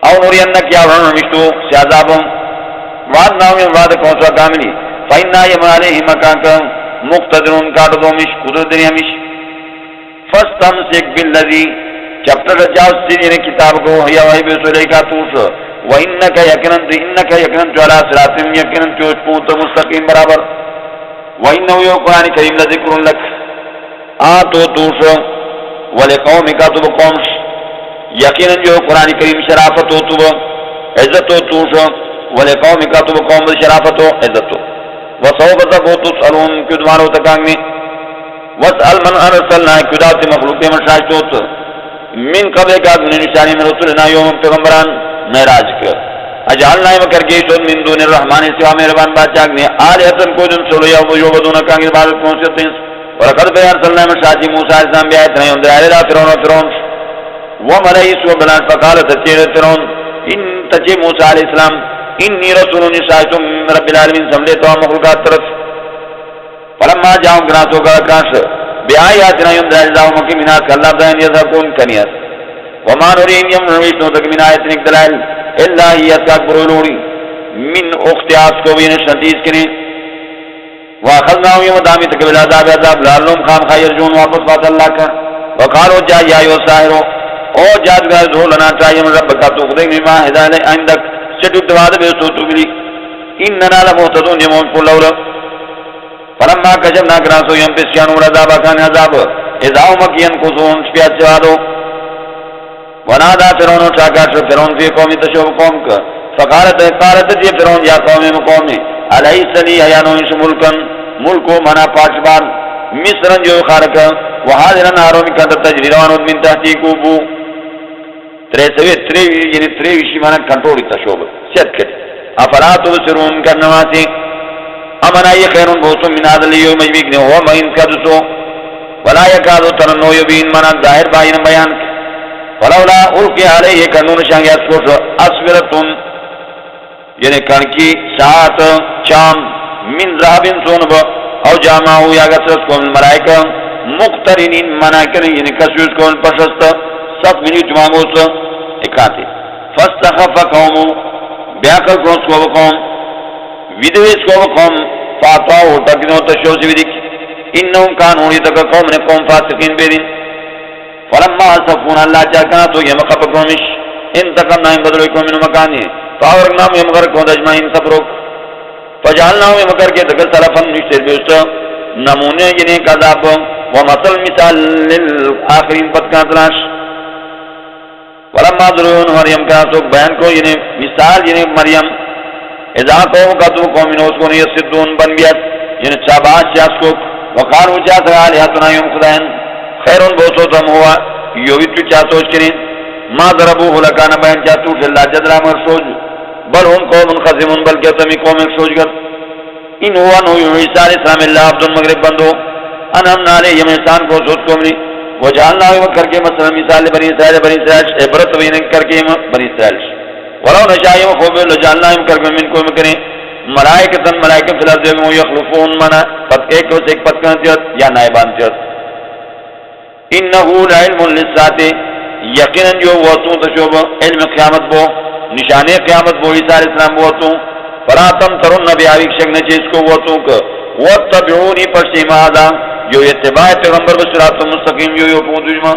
S1: او نورينك يا رمشتو سيعذابهم وعدنا من وعد كونسوا كاملي فإنا يوم عليه مكان مقتدرون كاتدومش قدر دنيامش فاستمسك بالذي چپٹر جاؤ سیدھے کتاب کو یا وہی بے سولے کا توس وإنك يقينا على صراط يقينا چوچ مستقيم برابر وَإِنَّهُ يَوْ قرآن کریم لذکر لک آتو توس ولقومک تو قومش یقینا جو قرآن کریم شرافت ہو تو عزت ہو توس ولقومک تو قوم شرافت ہو عزت ہو وصوب تکو تسألون کدوارو تکانگنی واسأل من ارسلنا کدات مخلوق مشاشتوت من قبل کا نشانی میں رسولنا یوم پیغمبران معراج کر اجعلنا مکر کے شد من دون الرحمن سوا مہربان بادشاہ نے آلیتن کو جن سولو یا یعبدون کانگی عبادت پہنچتے ہیں ولقد ارسلنا مشاجی موسیٰ علیہ السلام بیایت نہیں اندر آلے را فرعون وملئیس و بلان فقال تچیر فرعون ان تچی موسیٰ علیہ السلام انی رسول نشایتم رب العالمین سملیتا و مخلوقات طرف فلما جاؤں گناسو کا کاش بیایت نہیں اندر آلے را مکی منات کاللہ بین یذکون کنیت وما نوریم یم نویشنو تک من آیت نک دلائل اللہ ہی اتاک برولوڑی من اختیاس کو بھی نشنتیز کنی واخذناہم یم دامی تکبیل عذاب لعلہم خام خیر جون واپس بات اللہ کا وقالو جا یا یو ساہرو او جادگار دھو لنا چاہیم رب کا تقدق مما ہدایل آئندک سٹک دواد بے سوتو گلی اننا لمحتدون یمون کو لولا فلما کشبنا گراسو یم پسیانو رضابا کان عذاب ازاو مکین کسون شپیات چوادو ونادا فرعون چاکاش فرعون فی قومی تشوف قوم کا فقالت جی فرعون یا قومی مقومی علیس لی حیانوش ملکو منا پاچبان مصرن جو خارکا وحاضرن آرون کندر تجریروانود من تحتی کوبو تریوشی منا کنٹرولی تشوف سیت کر افراتو بسرون کرنواسی امنا یہ خیرون بوسم من آدلیو مجبیکنے ہوا مہین کدسو ولا یکادو تننو یبین منا ظاہر بائین بیان ولولا القی علیہ کنون شانگی اسکوش اسورتن یعنی کنکی ساعت چام من ذہبن سونب او جامعو یا گسرس کون ملائکہ مقترنین مناکن یعنی کسوس کون پشست ست منی جمانگوس اکاتی فاستخف قومو بیاکر کنس کو قوم ویدویس کو قوم فاتواو تکنو تشوسی ودک انہم کانونی تک قوم نے قوم فاسقین بیدین فلما صفونا اللہ چاکنا تو یہ مقب قومش انتقمنا ان بدلوکو من مکانی فاورنام یہ مگر کون دجمائن سفروک فجعلناہم یہ مگر کے دکل سلفن نشتر بیوشتا نمونے جنہیں قذاب ومثل مثال للآخرین پتکان تلاش فلما ضرور مریم کا تو بیان کو یعنی مثال یعنی مریم اذا قوم کا تو قوم نے اس کو نہیں صدون بن گیا یعنی شاباش چاس کو وقالوا جاءت الہتنا یوم خدائن خیرون بہت تم ہوا یو بھی تو چا سوچ کریں ما ضربوه لکان بیان چاہتو کہ اللہ جدرا مر سوچ بل ہم قوم خزمون بلکہ تمی قوم ایک سوچ کر ان ہوا نو عیسیٰ علیہ السلام اللہ عبد المغرب بندو انہم نالے یم احسان کو سوچ کو ملی وجعلنا کر کے مثلا مثال بنی اسرائیل عبرت وین کر کے بنی اسرائیل ولو نشاء خوب لجعلنا کر کے من کو کریں ملائکۃ ملائکہ فی الارض یخلفون منا پد ایک سے ایک پد کرتے یا نائبان تے انه لعلم للساعه یقینا جو وتو تشوب علم قیامت بو نشانے قیامت بو عیسیٰ علیہ السلام وتو فراتم ترون نبی علیہ شک نے اس کو وتو کو وتبعونی پسمادا جو اتباع پیغمبر بصراط مستقیم جو پوجما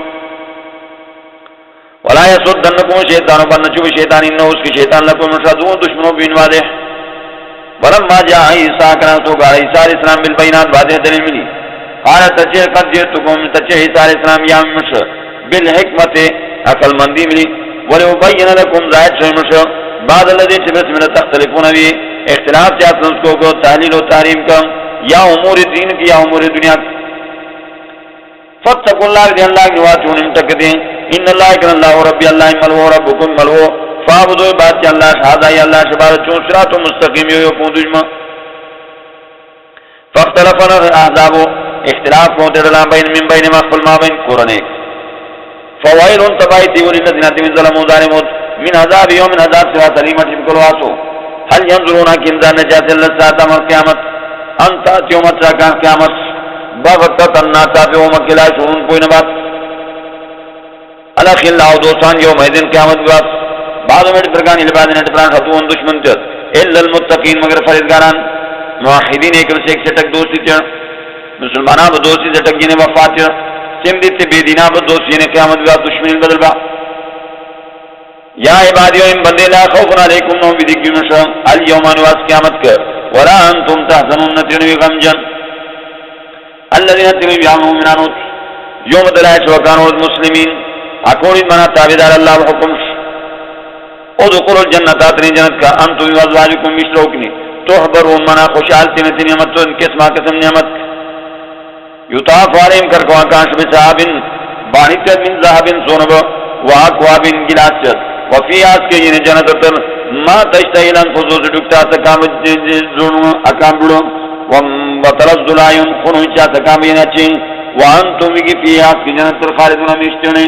S1: ولا يصدنكم شیطان بنچو شیطان انه اس کی شیطان لكم مشادو دشمنوں بین واضح ولما جاء عیسیٰ کنا تو گا عیسیٰ علیہ السلام بالبینات واضح دلیل ملی قال تجه قد جئتكم تجه عیسیٰ علیہ السلام یا مش بالحکمت عقل مندی ملی وليبين لكم زائد شمش بعد الذي بسم الله تختلفون به اختلاف چاہتے ہیں اس کو تحلیل و تحریم کا یا امور دین کی یا امور دنیا کی فاتقوا اللہ کہ اللہ کی واتون امتقدیں ان اللہ اکر اللہ ربی اللہ ملو ربکم ملو فعبدو بات اللہ شہادہ یا اللہ شبارت چون صراط مستقیم یو پوندجمہ فاختلفنا احزاب اختلاف کو دلان بین من بین مخفل ما بین قرنے فوائل تبایتی وللذین من ظلموا ظالمون من عذاب یوم عذاب صراط علیمت بکلواسو هل ينظرون كنزان نجات اللسات امر قیامت انتا تیومت راکان قیامت بغتت الناتا بیوم کلا شرون کوئی نبات الخی اللہ دوستان یوم ایدن قیامت بات بعض میں اترکان البادن اتران خطوان دشمن تیت الا المتقین مگر فرزگاران موحدین ایک رسے ایک سٹک دوستی تیت مسلمانہ بدوستی سٹک جنہیں وفات تیت سمدی تی بیدینہ بدوستی جنہیں قیامت بات دشمن بدل با یا عبادیو ان بندے لا خوف علیکم نو بدکی نشا اليوم انواس قیامت کر ولا انتم تحزنون نتنوی غمجن الذين تنوی عمو منانوت یوم دلائش وکانو المسلمین اکونی منا تابدار اللہ وحکم ادخل الجنت آتنی جنت کا انتم وازواجکم مشروکنی تحبرون منا خوشحالتی نتی نعمت تو ان قسمہ قسم نعمت یطاف علیم کرکوان کانش بصحابن بانیت من ذہبن سونب واقوابن گلاسیت وفی آس کے یہ جنتتر ما تشتہیل انفسو سے ڈکتا سکام اکام بڑو وطلس دلائن خنوی چاہ سکام یہ نچین وانتم کی فی آس کی جنتر خالدون ہمیشتنے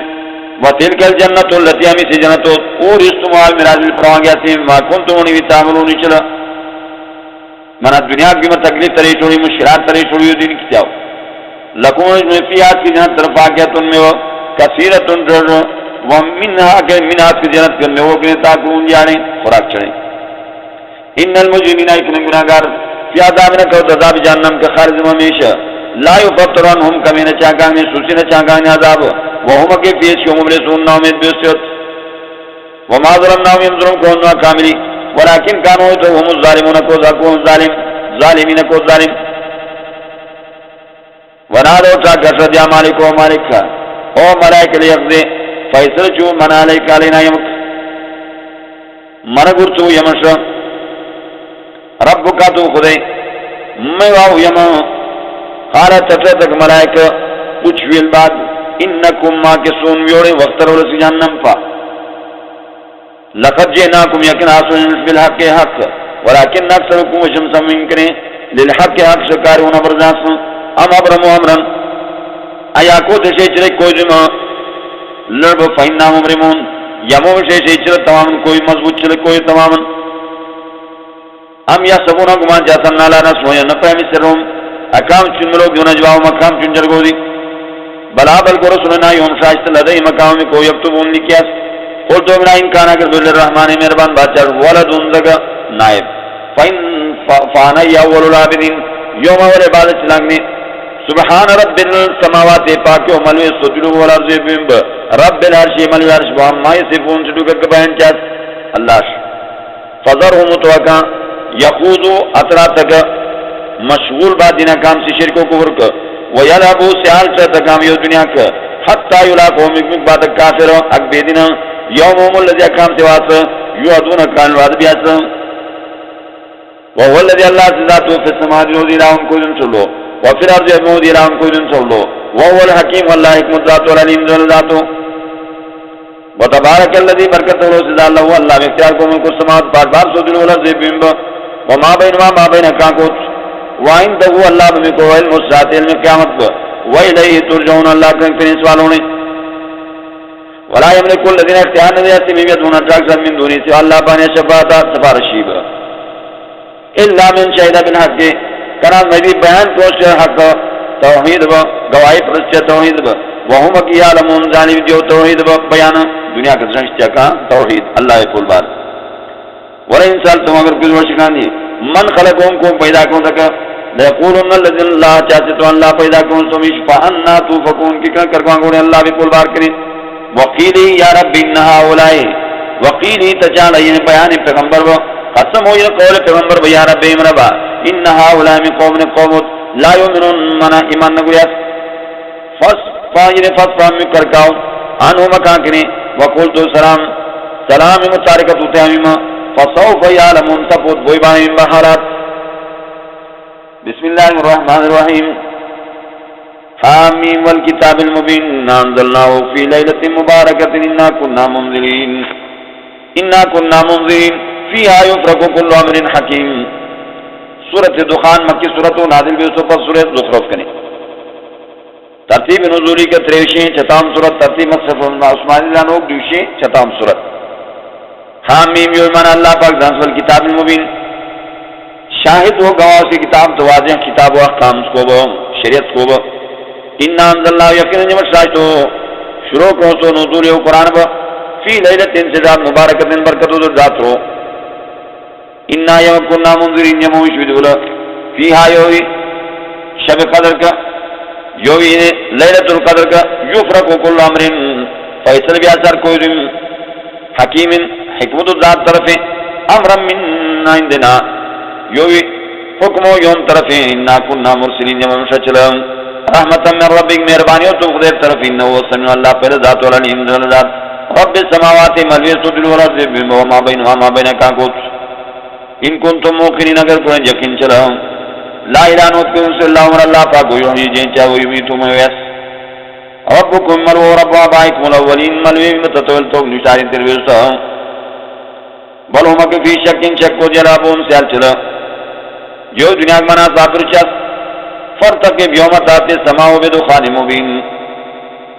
S1: وتلک الجنت اللتی ہمی سی جنتو اورستم والمراز الفروان گیا سی ما کنتم انہی تعملونی چلا منا دنیا کی میں تکلیف تری چھوڑی مشکلات تری چھوڑی دین کی جاؤ لکون فی آس کی جنت طرف آگیتن میں کثیرتن در ومنها کہ منات کی جنت کرنے وہ کہ تاکون جانے خوراک چڑھیں ان المجرمین اکنن گناہگار فی عذاب نہ کو عذاب جہنم کے خارج ہمیشہ لا یفتر عنہم کمی نہ چاہاں میں سوچی نہ چاہاں عذاب وہم کے پیش یوم مبلسون نامید بیسیت وما ظلمناہم ظلم کو انواع کاملی ولیکن کانو تو ہم الظالمون کو ذاکون ظالم ظالمین کو ظالم ونادو چاکر شد یا مالک و مالک کا او ملائک لیقضی فیصل چو منا علیک علینا یمک منگر تو یمش رب کا تو خدے میں واو یم قالت تفتک ملائک کچھ ویل بعد انکم ما کسون ویوڑے وقتر ورسی جہنم پا لقد جئناکم یقین آسون بالحق حق ولیکن اکثرکم وشمسا منکریں للحق حق شکارون برزاس ام ابرمو امرن ایا کو دشے چرے کوئی جمع لرب فائنہ مبرمون یمو شیشی چرے تمام کوئی مضبوط چرے کوئی تمام ہم یا سبونا گمان جاتن نالا نسو یا نفہمی سرهم اکام چن ملوگ جو نجواو مقام چن جرگو دی بلا بل کو رسولنا یوم شاشت لدئی مقام میں کوئی اکتبون لکیاس قول تو بنا انکانا کر دل الرحمن مہربان بادشاہ ولد انزگا نائب فانا یا اول العابدین یوم اول عبادت چلانگنی سبحان رب السماوات پاکیو ملوی سجلو والارض بمب رب العرش ملوی عرش وہم مائی صفون چلو کر بیان چاہت اللہ فضرہم متوقع یخوضو اطراتک مشغول بعد دینا کام سے شرکو کفر کا ویلابو سیال چاہتا کام یو دنیا کا حتی یلاقو مکمک بعد کافر اک بیدینا یومهم الذی اکام سواس یعدون کان وعد بیاس وهو الذی اللہ ذاتو فی السماوات والارض الہ کوئی سلو وفی الارض موجود الہ کوئی سلو وهو الحکیم واللہ حکمت ذاتو العلیم ذاتو وتبارک الذی برکت روز اللہ اللہ میں اختیار کو ملک السماوات بار بار سوچنے والا زیبیم وما بینما ما بین کاکوت وعنده اللہ میں کو علم الساعت علم قیامت وإلیہ ترجعون اللہ کے سوالوں نے ولا یملک الذین اختیار نہیں ہے کہ یدعون اجاکا من دونی سوا اللہ بانے شفاعت سفارشی الا من شہد بالحق کنا نبی بیان کوش حق توحید گواہی پرست توحید وهم کی عالمون جانب جو توحید بیان دنیا کا سرشتہ کا توحید اللہ کل بار ورہ انسان تم اگر کچھ وشکانی من خلقوں کو پیدا کون سکا لیقولن الذین اللہ چاہتے تو اللہ پیدا کون سمیش فانا توفقون کی کرکوان گوڑے اللہ بھی کل بار کریں وقیلی یا رب انہا اولائی وقیلی تچالا یہ بیان پیغمبر قسم ہو یہ قول پیغمبر یا رب امربا انہا اولائی من قومت لا یؤمنون منا ایمان نگویت فاجر کرکاؤ آنو مکان کریں وقول تو سلام سلام متارکت ہوتے ہمیں فصوف یعلمون تفوت بویبانی بحالات بسم اللہ الرحمن الرحیم حامیم والکتاب المبین انزلناه فی لیلۃ مبارکۃ انا كنا منذرین فیہا یفرق کل امر حکیم سورۃ دخان مکی سورۃ نازل بھی اس پر سورۃ زخرف کریں ترتیب نزولی کے 63 چھتام سورت ترتیب مصحف عثمانی لانوک دوشی چھتام سورت حامیم یو ایمان اللہ پاک دانسول کتاب المبین شاہد ہو گواہ کی کتاب تو واضح کتاب و احکام کو شریعت کو انا انزلنا یقین جمع شاہد ہو شروع کو سو نزولی و قرآن با فی لیلت انسجاب مبارکت برکت و ذات ہو انا یوم کننا منذرین یموش بدولا فیہا یوی شب قدر کا جو لیلۃ القدر کا یفرق کل امر فیصل بھی اثر کوئی دن حکیم حکمت ذات طرف امر من عندنا جو حکم یوم طرف انا كنا مرسلین جمع شچلا رحمتا من ربک مہربانی تو خدای طرف انه سميع اللہ پہلے ذات العلیم ذات رب السماوات والارض والارض وما بینهما ما بین کاکوت ان کنتم موقنین اگر کوئی یقین چلا لا الہ الا اللہ اللہ پاک یحیی جن چاہے وہ یمیت ویس ربکم ملو رب آبائکم الاولین ملوی متطول تو نشاری ترویسا بل ہم فی شکن شک کو جلابون سیال چلا جو دنیا منا صابر چس فرتقب یوم تاتی سماو بدخان مبین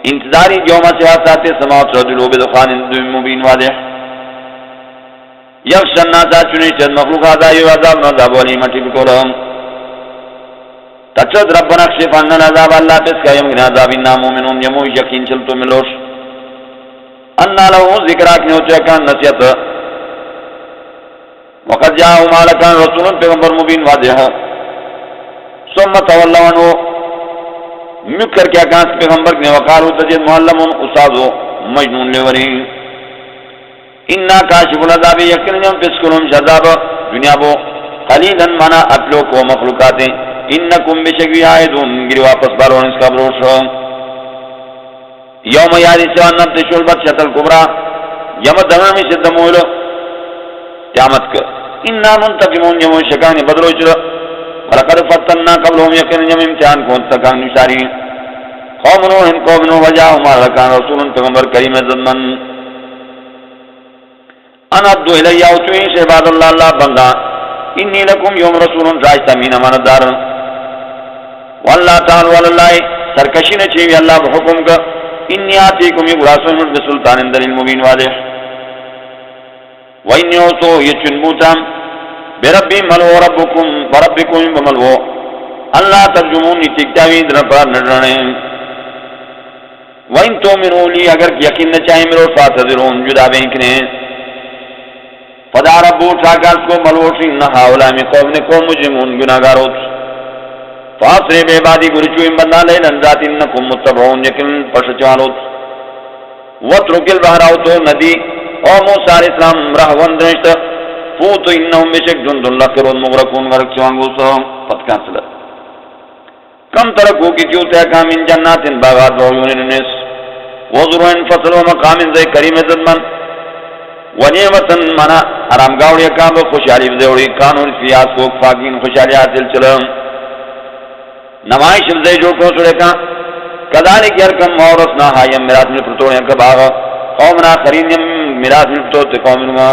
S1: انتظاری یوم تاتی سماو تردلو بدخان مبین واضح یخش الناس چنیشتد مخلوق آدائی و عذاب نظاب ولی مٹی بکولم تچد ربنا اکشف عنا العذاب اللہ پس کا یمکن عذاب انا مومنون یمو یقین چلتو ملوش انا لہو ذکر آکنی ہو چکان نصیت وقد جاہو مالکان رسول پیغمبر مبین واضح ثم تولونو مکر کیا کانس پیغمبر نے وقالو تجد معلمون استاذو مجنون لیوری انا کاشف العذاب یقین یم پسکنم شذاب دنیا بو قلیلا منا اپلوک و مخلوقاتیں انکم بشکوی آئیدون گری واپس بارون اس کا بروش یوم یادی سوان نبتشو البتشت الکبرى یم دمامی سے دمول قیامت کر انا منتقمون یمو شکانی بدلو چرا ولقد فتننا قبلهم یقین یم امتحان کو انتقام نشاری قوم نوحن قوم نوح وجاہم آلکان رسول پیغمبر کریم زدمن انادو الی اوتوین شہباد اللہ اللہ بندہ انی لکم یوم رسول راجتا مین اماندار واللہ تعالی واللہ سرکشی نے چیوی اللہ بحکم کا انی آتیکم یقراسون بسلطان دلیل مبین واضح وَإِنِّي أُوتُو يَچُنْبُوتَام بِرَبِّي مَلْوَ رَبُّكُمْ وَرَبِّكُمْ بَمَلْوَ اللہ ترجمونی تکتاوی درپار نڈرنے وَإِن تُؤْمِنُوا لِي اگر یقین نہ چاہیں میرے فَاعْتَذِرُونَ جدا بینکنے فَدَا رَبُّ ٹھاکاس کو ملوشی نہا اولامی قوم نے قوم مجرمون گناہگاروت فَاصْرِ بِعِبَادِي گرچوئن بندہ لیلن ذات انکم متبعون یقین پشچوالوت وَاتْرُكِ الْبَحْرَ اوتو ندی او موسیٰ علیہ السلام رہون درشت فوتو انہم بشک جند اللہ قرون مغرقون ورک چوانگوسا فتکان سلت کم ترکو کی کیوں تحکا من جنات باغات وعیون النس وزرع فصل و مقام ذی کریم عزت من ونعمتن منا حرام گاوڑی کام خوشحالی بدوڑی قانون فیاس کو فاقین خوشحالی حاصل چلم نمائش ذی جو کو سڑے کا کذالک یرکم مورثنا ہایم میراث میں پرتوڑے کا باغ قومنا خرین میراث میں پرتوڑے قوم نما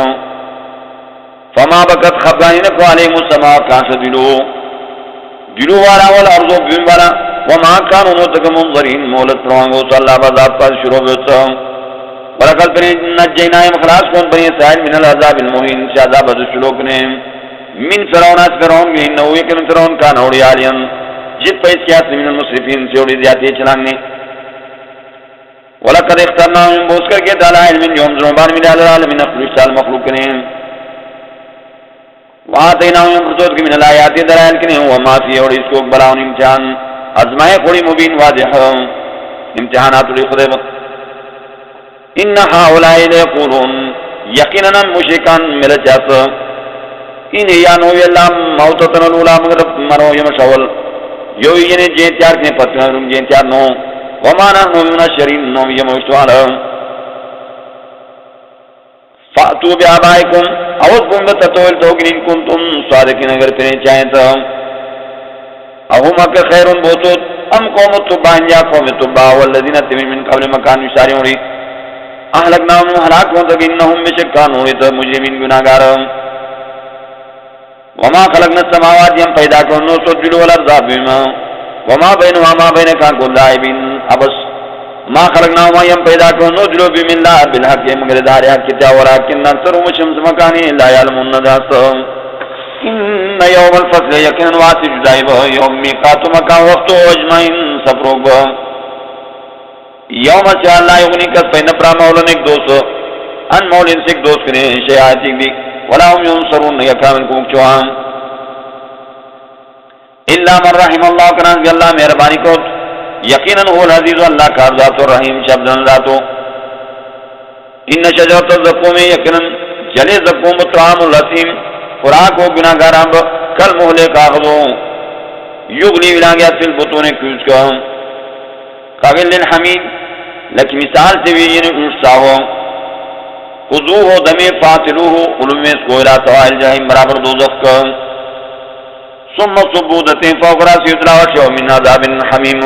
S1: فما بکت خبگانی نکو علیہم السماء کانس دلو والا والارض بیون والا وما کانو نتک منظرین مولت پروانگو صلی اللہ بازاب کا شروع بیوتا ورکل پر نجینائم خلاص کون پر اسرائیل من العذاب المہین سے عذاب شلوک نے من فرعون اس فرعون میں انہو یکن فرعون کان اوڑی آلین جت پر اس کیاس من المصرفین سے اوڑی زیادی چلانگنے ولقد اخترنا من بوس کر کے تعالی علم یوم زربان من العالمین اخلص المخلوق نے وآتیناہم فرزود کی من الآیات دلائل کنے وما فی اور اس کو بلاؤن امتحان ازمائے خوڑی مبین واضح امتحانات لی خدمت انہا اولائی لیقولون یقیناً مشرکان میرے چاس انہی یانوی اللہ موتتن الاولا مگر مرو یمشاول یوی یعنی جین تیار کنے پتن جین تیار نو وما نحنو من الشرین نو یمشتوالا فاتو بیابائکم اوز بمت تطول توکن ان کنتم صادقین اگر پھریں چاہیں تو اہم اکا خیرون بوتوت ام قوم التبان یا قوم التبا والذین اتمین من قبل مکان وشاری ہوئی احلقناہم حلاک ہوں تک انہم بشکان ہوئی تو مجرمین گناہگار وما خلقنا السماوات یم پیدا کرنو سجل والارضاب بما وما بینوا ما بینکا کل دائبین ابس ما خلقنا ما یم پیدا کرنو جلو بم اللہ بالحق مگر دار حق کیا ولیکن اکثر شمس مکانی لا یعلمون نداس ان یوم الفصل یقینا واسی جدائی با یوم میقات مکان وقت اجمعین سفروگ با یوم سے اللہ یغنی کس پہ نپرا مولن ایک دوست ان مولن سے ایک دوست کریں شیعاتی بھی ولا هم ينصرون یکامن کو چوہاں الا من رحم اللہ کران بھی اللہ مہربانی کو یقیناً هو العزیز اللہ کا ذات و رحیم شبدن ذاتو ان شجرت الزقوم یقیناً جلے زقوم طعام الاسیم خوراک و گناہگاران کل محلے کاغذوں یغلی ولاگیا فی البطون کیوز کا قابل للحمید لیکن مثال سے بھی یعنی اٹھساہو خضوہ دمی فاتلوہ علومیس کو الہ سوائل جہیم برابر دوزخ کا ثم صبودتیں فوقرا سیدلاوش ومن عذاب حمیم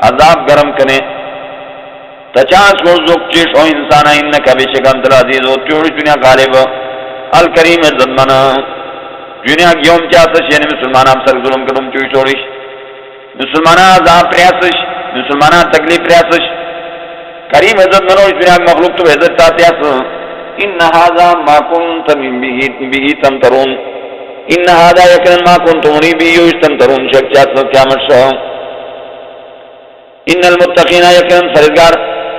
S1: عذاب گرم کنے تچانس کو زک چیش ہو انسانا انکا بے شکم تر عزیز ہو تیوڑی دنیا غالب الکریم عزت منا دنیا یوم چاسش یعنی مسلمانہ سر ظلم کرم چوئی چھوڑیش مسلمانہ عذاب پریاسش مسلمانہ تکلیف پریاسش کریم عزت منو اس دنیا مخلوق تو عزت چاہتے ہیں ان هذا ما كنتم به تمترون ان هذا یقینا ما كنتم به تمترون شک چاہتے قیامت شو ان المتقین یقینا فرزگار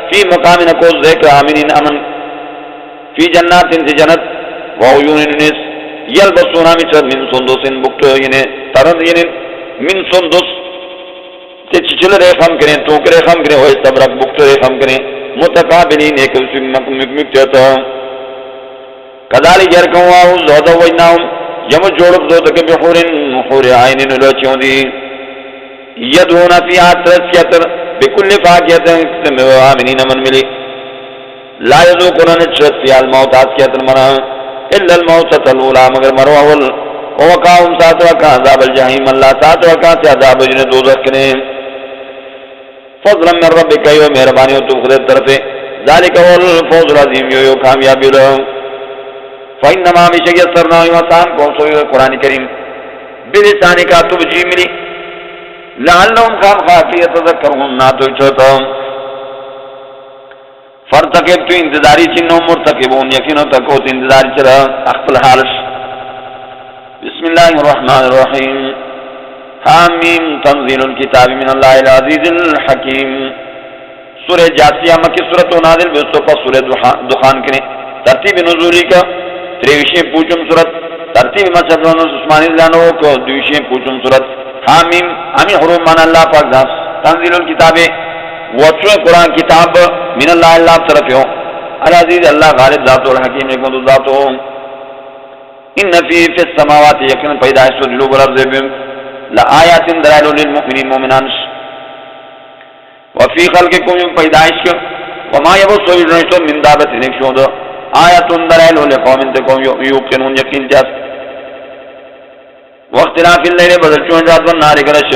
S1: فی مقام نکوز ذکر آمینین امن فی جنات انتی جنت وعیون النس یلبسون من سندس بکت یعنی ترد یعنی من سندس چچل ریخم کریں توک ریخم کریں وہ استبرک بکت ریخم کریں متقابلین ایک دوسرے مکمکتا کذالی جرکوں واہو زودہ وجناہم یم جوڑک زودہ کے بحورن حور عین لوچیوں دی یدونا فی آترسیتر بکل فاقیت آمینین من ملی لا یذوقنا نچرت فی الموت آسکیتر منا الا الموت تلولا مگر مرواول وقاہم سات وقا عذاب الجحیم اللہ سات وقا سے عذاب جن دوزخ کنے فضلا من ربک یو مہربانی ہو تو خود طرف ذالک هو الفوز العظیم یو کامیابی لو فإنما بشک یسرنا وسان کو سوی قرآن کریم بلسان کا تبجی ملی لعلهم خام خافی یتذکرون ناتو چھوتا فرتقب تو انتظاری چنو مرتقبون یقینو تکوت انتظاری چرا اخفل حالش بسم اللہ الرحمن الرحیم حامیم تنزیل الكتاب من اللہ العزیز الحکیم سورہ جاسیہ مکی سورت و نازل بستوپا سورہ دخان کریں ترتیب نزولی کا تریوشیں پوچم سورت ترتیب مسجد عثمانی لانو کو دوشیں پوچم سورت حامیم ہمیں حروم من اللہ پاک داس تنزیل الكتاب وچو قرآن کتاب من اللہ اللہ طرف ہو العزیز اللہ غالب ذات و الحکیم حکمت ذات ہو ان فی السماوات یقین پیدائش و جلوب الارض لآیات دلائل للمؤمنین مومنان وفی خلقکم پیدائش وما يبص يجنشو من دابت نكشود آیت دلائل لقوم تقوم یوقنون یقین جاس واختلاف اللیل بدل چون رات والنار کرش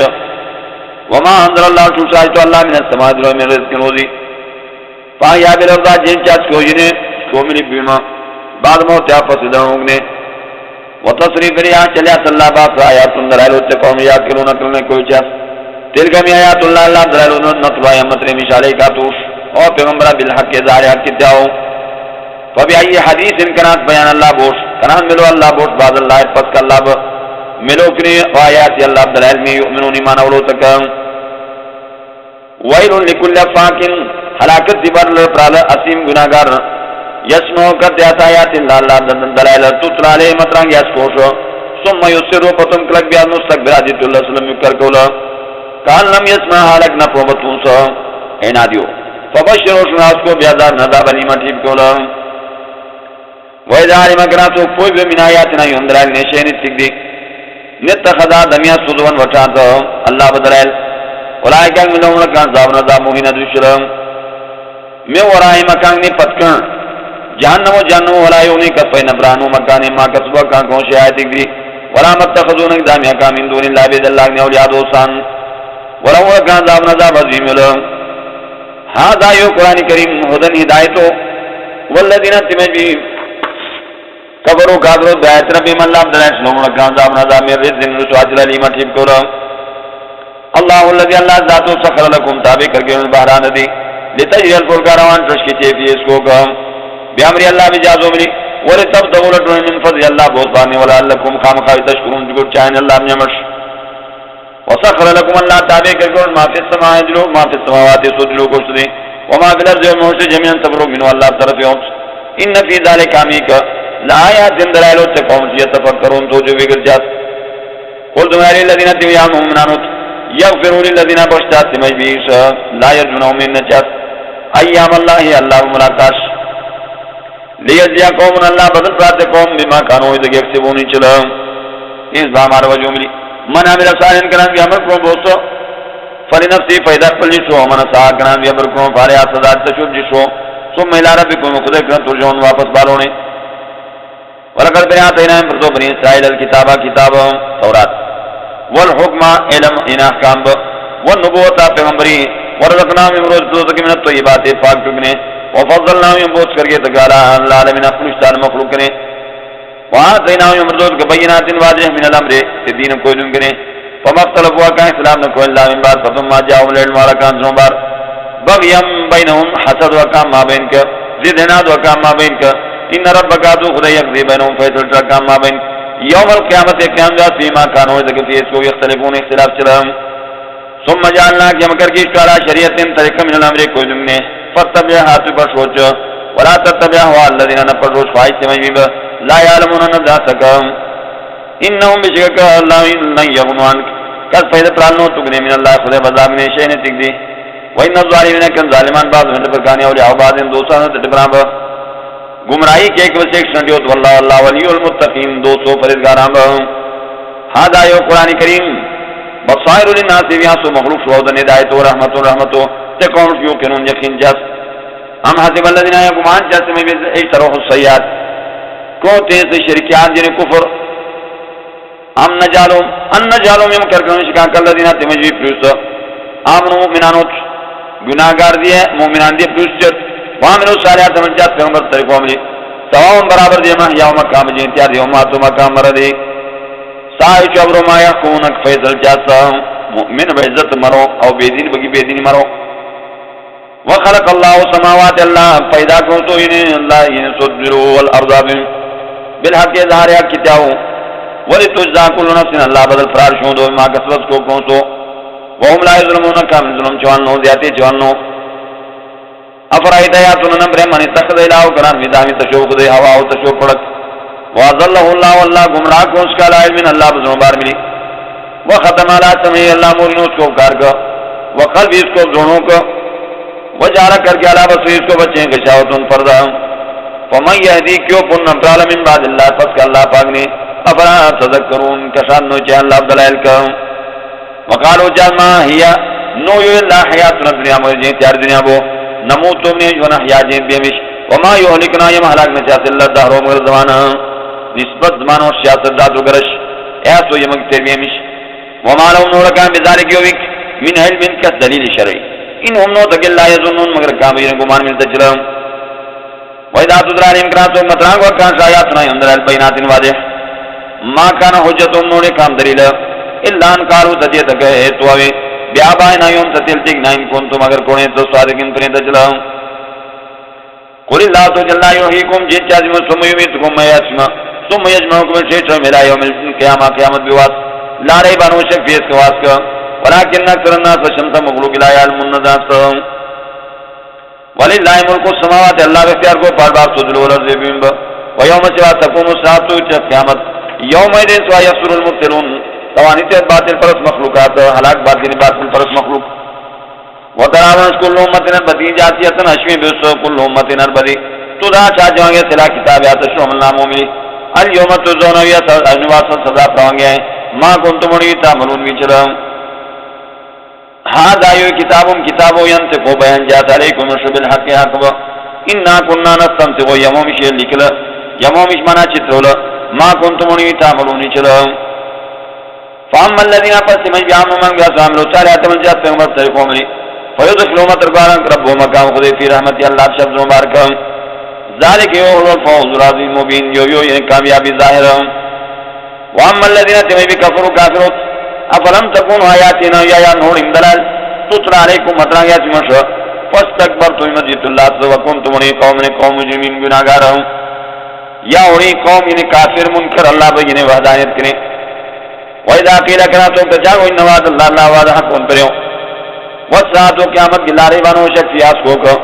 S1: وما انزل اللہ شوشاہتو اللہ من السماء دلو من رزق روزی فاہیا بالارضا جن چاس کو جنہیں کو ملی بیما بعد موت یا فسدن اگنے وتصریف ریاح چلیات اللہ باپ آیات دلائل لقوم یاکلون اکلنے کوئی چاس تلک میں آیات اللہ دلائل نطبع مطر مشالے کا توش اور پیغمبرہ بالحق کے ظاہر حق کی دعاؤں فبئی حدیث انکنات بیان اللہ بوش کنان ملو اللہ بوش بعد اللہ پس کا اللہ ملو کنی آیات اللہ دلائل میں یؤمنون ایمان اولو تکا ویل لکل افاکن حلاکت دیبار لپرال اسیم گناہگار یسمو کرتے آیات اللہ دلائل تطلع علیہ مطرانگ یسکوشو ثم یسرو پتم کلک بیاد مستقبر حدیث اللہ صلی اللہ علیہ وسلم کرکولا کان لم یسمع حالک نپوبتون سا اینا دیو فبشر شناس کو بیادار نداب علیمہ ٹھیب کولا وَإِذَا عَلِمَ كَرَاتُ کوئی بھی من آیاتنا یندرائل نشین اتک دی نتخذا دمیا صدوان وچاتا اللہ بدرائل ولائی کانگ من لون رکان زاب نظام موہین دوشرم میں ورائی مکانگ نی پتکن جہنم ولایونی کسفی نبرانو مکانی ما کسبا کان کونشی آیت اتک دی ولا متخذونک دامیا کامین دون اللہ بید اللہ نے اولیاء دوستان ولون رکان زاب نظام عظیم لهم هذا یو قرآن کریم ہدن ہدایتو والذین تمجی کبرو کادرو دایت ربی من اللہ دلائش لهم رکان زاب نظام رزن رسوات العلیمہ ٹھیب کولا اللہ الذی اللہ ذاتو سخر لکم تابع کرگے ان بحران دی لتجری الفلکا روان ترشکی چیفی اس کو کام بیامری اللہ بجازو ملی ولتب دولتون من فضل اللہ بوزبانی ولعلکم خامخواہی تشکرون جگر چاہین اللہ بنیمش وسخر لكم الله تابع کرکون ما فی السماء جلو ما فی السماوات سجلو کشتی وما فی الارض وموش جميعا تبرو منو اللہ طرف یومس ان فی ذالک آمیک لآیات دلائل تقوم یتفکرون تو جو بگر جات قل تمہاری الذین تیویان مومنانوت یغفروا للذین بشتات مجبیس لا یرجنو من نجات ایام اللہ اللہ ملاقاش لیجزیا قوم اللہ بدل پرات قوم بما کانو ادھگ یکسبونی چلا اس بامار وجو ملی من عمل صالحا کران بھی عمل کروں بوسو فلنفسی فائدہ پلی شو من سا کران بھی عمل کروں فاریا سزا تشوب جشو ثم الى ربکم خود کرن ترجون واپس بالونے ولقد بنیاتینا پرتو بنی اسرائیل الکتابہ کتاب تورات والحکم علم ان احکام والنبوت پیغمبری ورزقنا من رزق من الطیبات پاک ٹکنے وفضلنا من بوس کر کے تگالا العالمین اخلصان مخلوق نے وآتینا یمردود کبینات واضح من الامر دین کو علم کرے فما اختلفوا کا اسلام نہ کوئی اللہ من بعد فتم ما جاءهم العلم ورکان زمبار بغیم بینهم حسد وکام ما بین کا زدناد وکام ما بین کا ان ربک ذو خدا یقضی بینهم فیصل وکام ما بین یوم القیامت قیام جات فیما کانوا ذکر اس کو یختلفون اختلاف چلام ثم جعلنا کہ مگر کی اشارہ شریعت طریقہ من الامر کو علم نے فتبعها پر سوچ ولا تتبعوا الذين نفروا خواہش سمجھ لا يعلمون نذاتك انهم بشك الله لن يغنون کس فائدہ پرانو تگنے من اللہ خدا بذاب نے شے نے تک دی وان الظالمین کن ظالمان بعض من برکانے اور عباد دوستان تبرام گمراہی کے ایک سیکشن دیو والله الله ولی المتقین 200 پرہیزگاراں ہذا یو قرآن کریم بصائر للناس یاسو مخلوق شو دن ہدایت و رحمت تے قوم یو کنون یقین جس ہم حسب الذين يقومون جس میں اشتروا السیئات کو تیز شرکیات جن کفر ہم نجالو میں کرکن شکا کل دینا تمجی پلوس آمنو مومنانوت گناہگار دیئے مومنان دیئے پلوس جت وامنو صالحات تمجات پیغمبر طریقو عملی سواؤن برابر دیئے محیا و مقام جنتیا دیئے وماتو مقام مردی سائی چوبرو ما یحکونک فیضل جاسا مؤمن بعزت مرو او بیدین بگی بیدین مرو وخلق اللہ سماوات اللہ پیدا کو تو انہیں اللہ انہیں صدرو والارضاب بالحق اظہار حق کی تیاؤ ولتجزا کل نفس اللہ بدل فرار شون دو ما کسبت کو کونسو وهم لا یظلمون کام ظلم چوانو زیادی چوانو افرائیت آیاتون نمبر من اتخذ الہو کران میدامی تشوق دے ہواو تشوق پڑک وازلہ اللہ واللہ گمراہ کو اس کا لائل من اللہ بزنو بار ملی وختم علا سمیع اللہ مورنو اس کو کار کا وقلب اس کو زونوں کا وجارہ کر کے علا بصوی اس کو بچیں گشاوتن فردہ فمن یهدی کیوں پن نمتال من بعد اللہ پس کا اللہ پاک نے افرا تذکرون کشان نو چاہ اللہ عبدالعیل کا وقالو جالما ہیا نو یو اللہ حیاتنا دنیا مجھے تیار دنیا بو نموت من ونحیا جن بیمش وما یهلکنا یم هلاک نہ چاہتے اللہ دہر و مگر زمانہ نسبت زمان و سیاست داد و گرش ایسو یم تربیمش وما لهم نورکا بذالک یوک من علم کا دلیل شرعی ان هم نو تک اللہ یظنون مگر کامل گمان ملتا چلا وَإِذَا تُتْلَىٰ عَلَيْهِمْ آيَاتُنَا مَتْرَانْ وَكَانَ آيَاتُنَا يَنْظُرُ الْبَيِّنَاتِ الْوَاضِحَةِ مَا كَانَ حُجَّتُهُمْ نُورِ كَامْ دَلِيلَ إِلَّا أَنْ قَالُوا تَجِدَكَ هَيْتُوَوِ بِآبَائِنَا يُومْ تَتِلْتِكْنَا إِن كُنتُمْ أَغَرْ كُونِي تَصَادِقِينَ تُرِيدَ جَلَا قُلِ اللَّهُ جَلَّ يُحْيِيكُمْ جِن چَازِمُ ثُمَّ يُمِيتُكُمْ وَيَحْيِيكُمْ ثُمَّ يَجْمَعُكُمْ شَيْءًا إِلَى يَوْمِ الْقِيَامَةِ قیامت بِوَاسْ لا ريب أنه شك في اسكواس ولكن أكثر الناس شمس مخلوق لا يعلمون ذات ولله ملك السماوات اللہ اختیار کو بار بار تدل والارض بهم ويوم سوا تقوم الساعة قیامت یومئذ سوا يخسر المبطلون توانیت باطل پرست مخلوقات ہلاک باطل پرست مخلوق وتراون كل امة بدی جاتیۃ اشمی بس كل امة بدی تدا چا جوانگے سلا کتابات شوم نامومی اليوم تجزون انواس سزا پاؤنگے ما کنتم تعملون بچرا هذا كتاب ينطق بيان جاءت عليكم بالحق حق إنا كنا نستمسك يمومش لكلا يمومش منا چترولا ما كنتم تعملون چلا فأما الذين قسموا بيعملوا من بيعملوا صالحات من جاءت فيهم الطريقهم فيدخلوا متربارا ربهم مقام خذ في رحمة الله شبز مبارك ذلك هو الفوز العظيم المبين يو كاميابي ظاهرا واما الذين كفروا كافرون افلم تكون آياتنا يا نور دلال تتلى عليكم مترا آيات مشوا فاستكبرتم مسجد الله وكنتم قوم مجرمين گناہگار یا اڑی قوم ان کافر منکر اللہ بجنے وحدانیت کریں واذا قيل كنا تو تجاو ان وعد الله لا وعد حق پرو والساعه قیامت گلارے بانو شک فیاس کو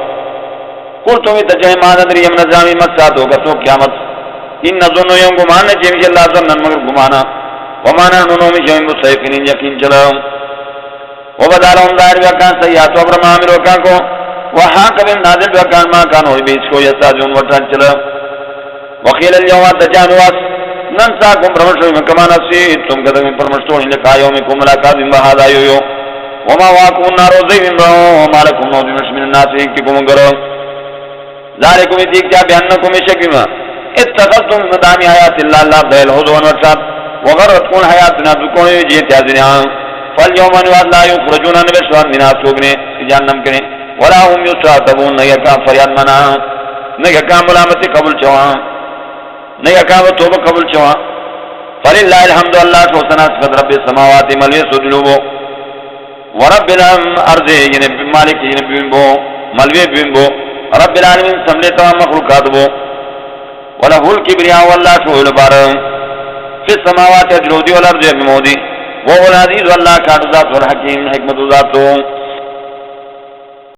S1: قلت تجے معاویۃ من نظامی مسات ہوگا تو قیامت ان ظن یوم گمان جیم اللہ ظن مگر گمانا ومانا نونو میں جیم مسیقین یقین چلا وبدالهم ظاہر وکان سیئات و برما امر وکان کو وحاق بهم نازل وکان ما کان ہوئی بیچ کو یستاجون وٹان چلا وقیل اليوم تجانواس ننساکم پرمشتوئی من کما نسیتم قدم پرمشتوئی لکا یومکم ملاقات بہادا یو وما واکم النار وزیبن رہو وما لکم نوزی مشمن الناس انکتکم انگرو ذالکم اتیک کیا بیانکم شکیما اتخذتم مدامی حیات اللہ اللہ بیل حضوان ورشاد وغرتکون حیاتنا بکونے جیت یازنیا فالیوم انواد لا یخرجون نبشوان من آسوگنے جانم کریں ولا هم یستعتبون نیکا فریاد منا نیکا ملامتی قبول چوان نیکا توبہ قبول چوان فللہ الحمد اللہ حسنا صفت رب السماوات ملوی سجلوبو ورب الارض یعنی مالک یعنی بینبو ملوی بینبو رب العالمین سملے تمام مخلوقات بو وله الكبرياء والله شو البار في السماوات الجلود والارض بمودي وهو العزيز والله كان ذات والحكيم حكمة ذاته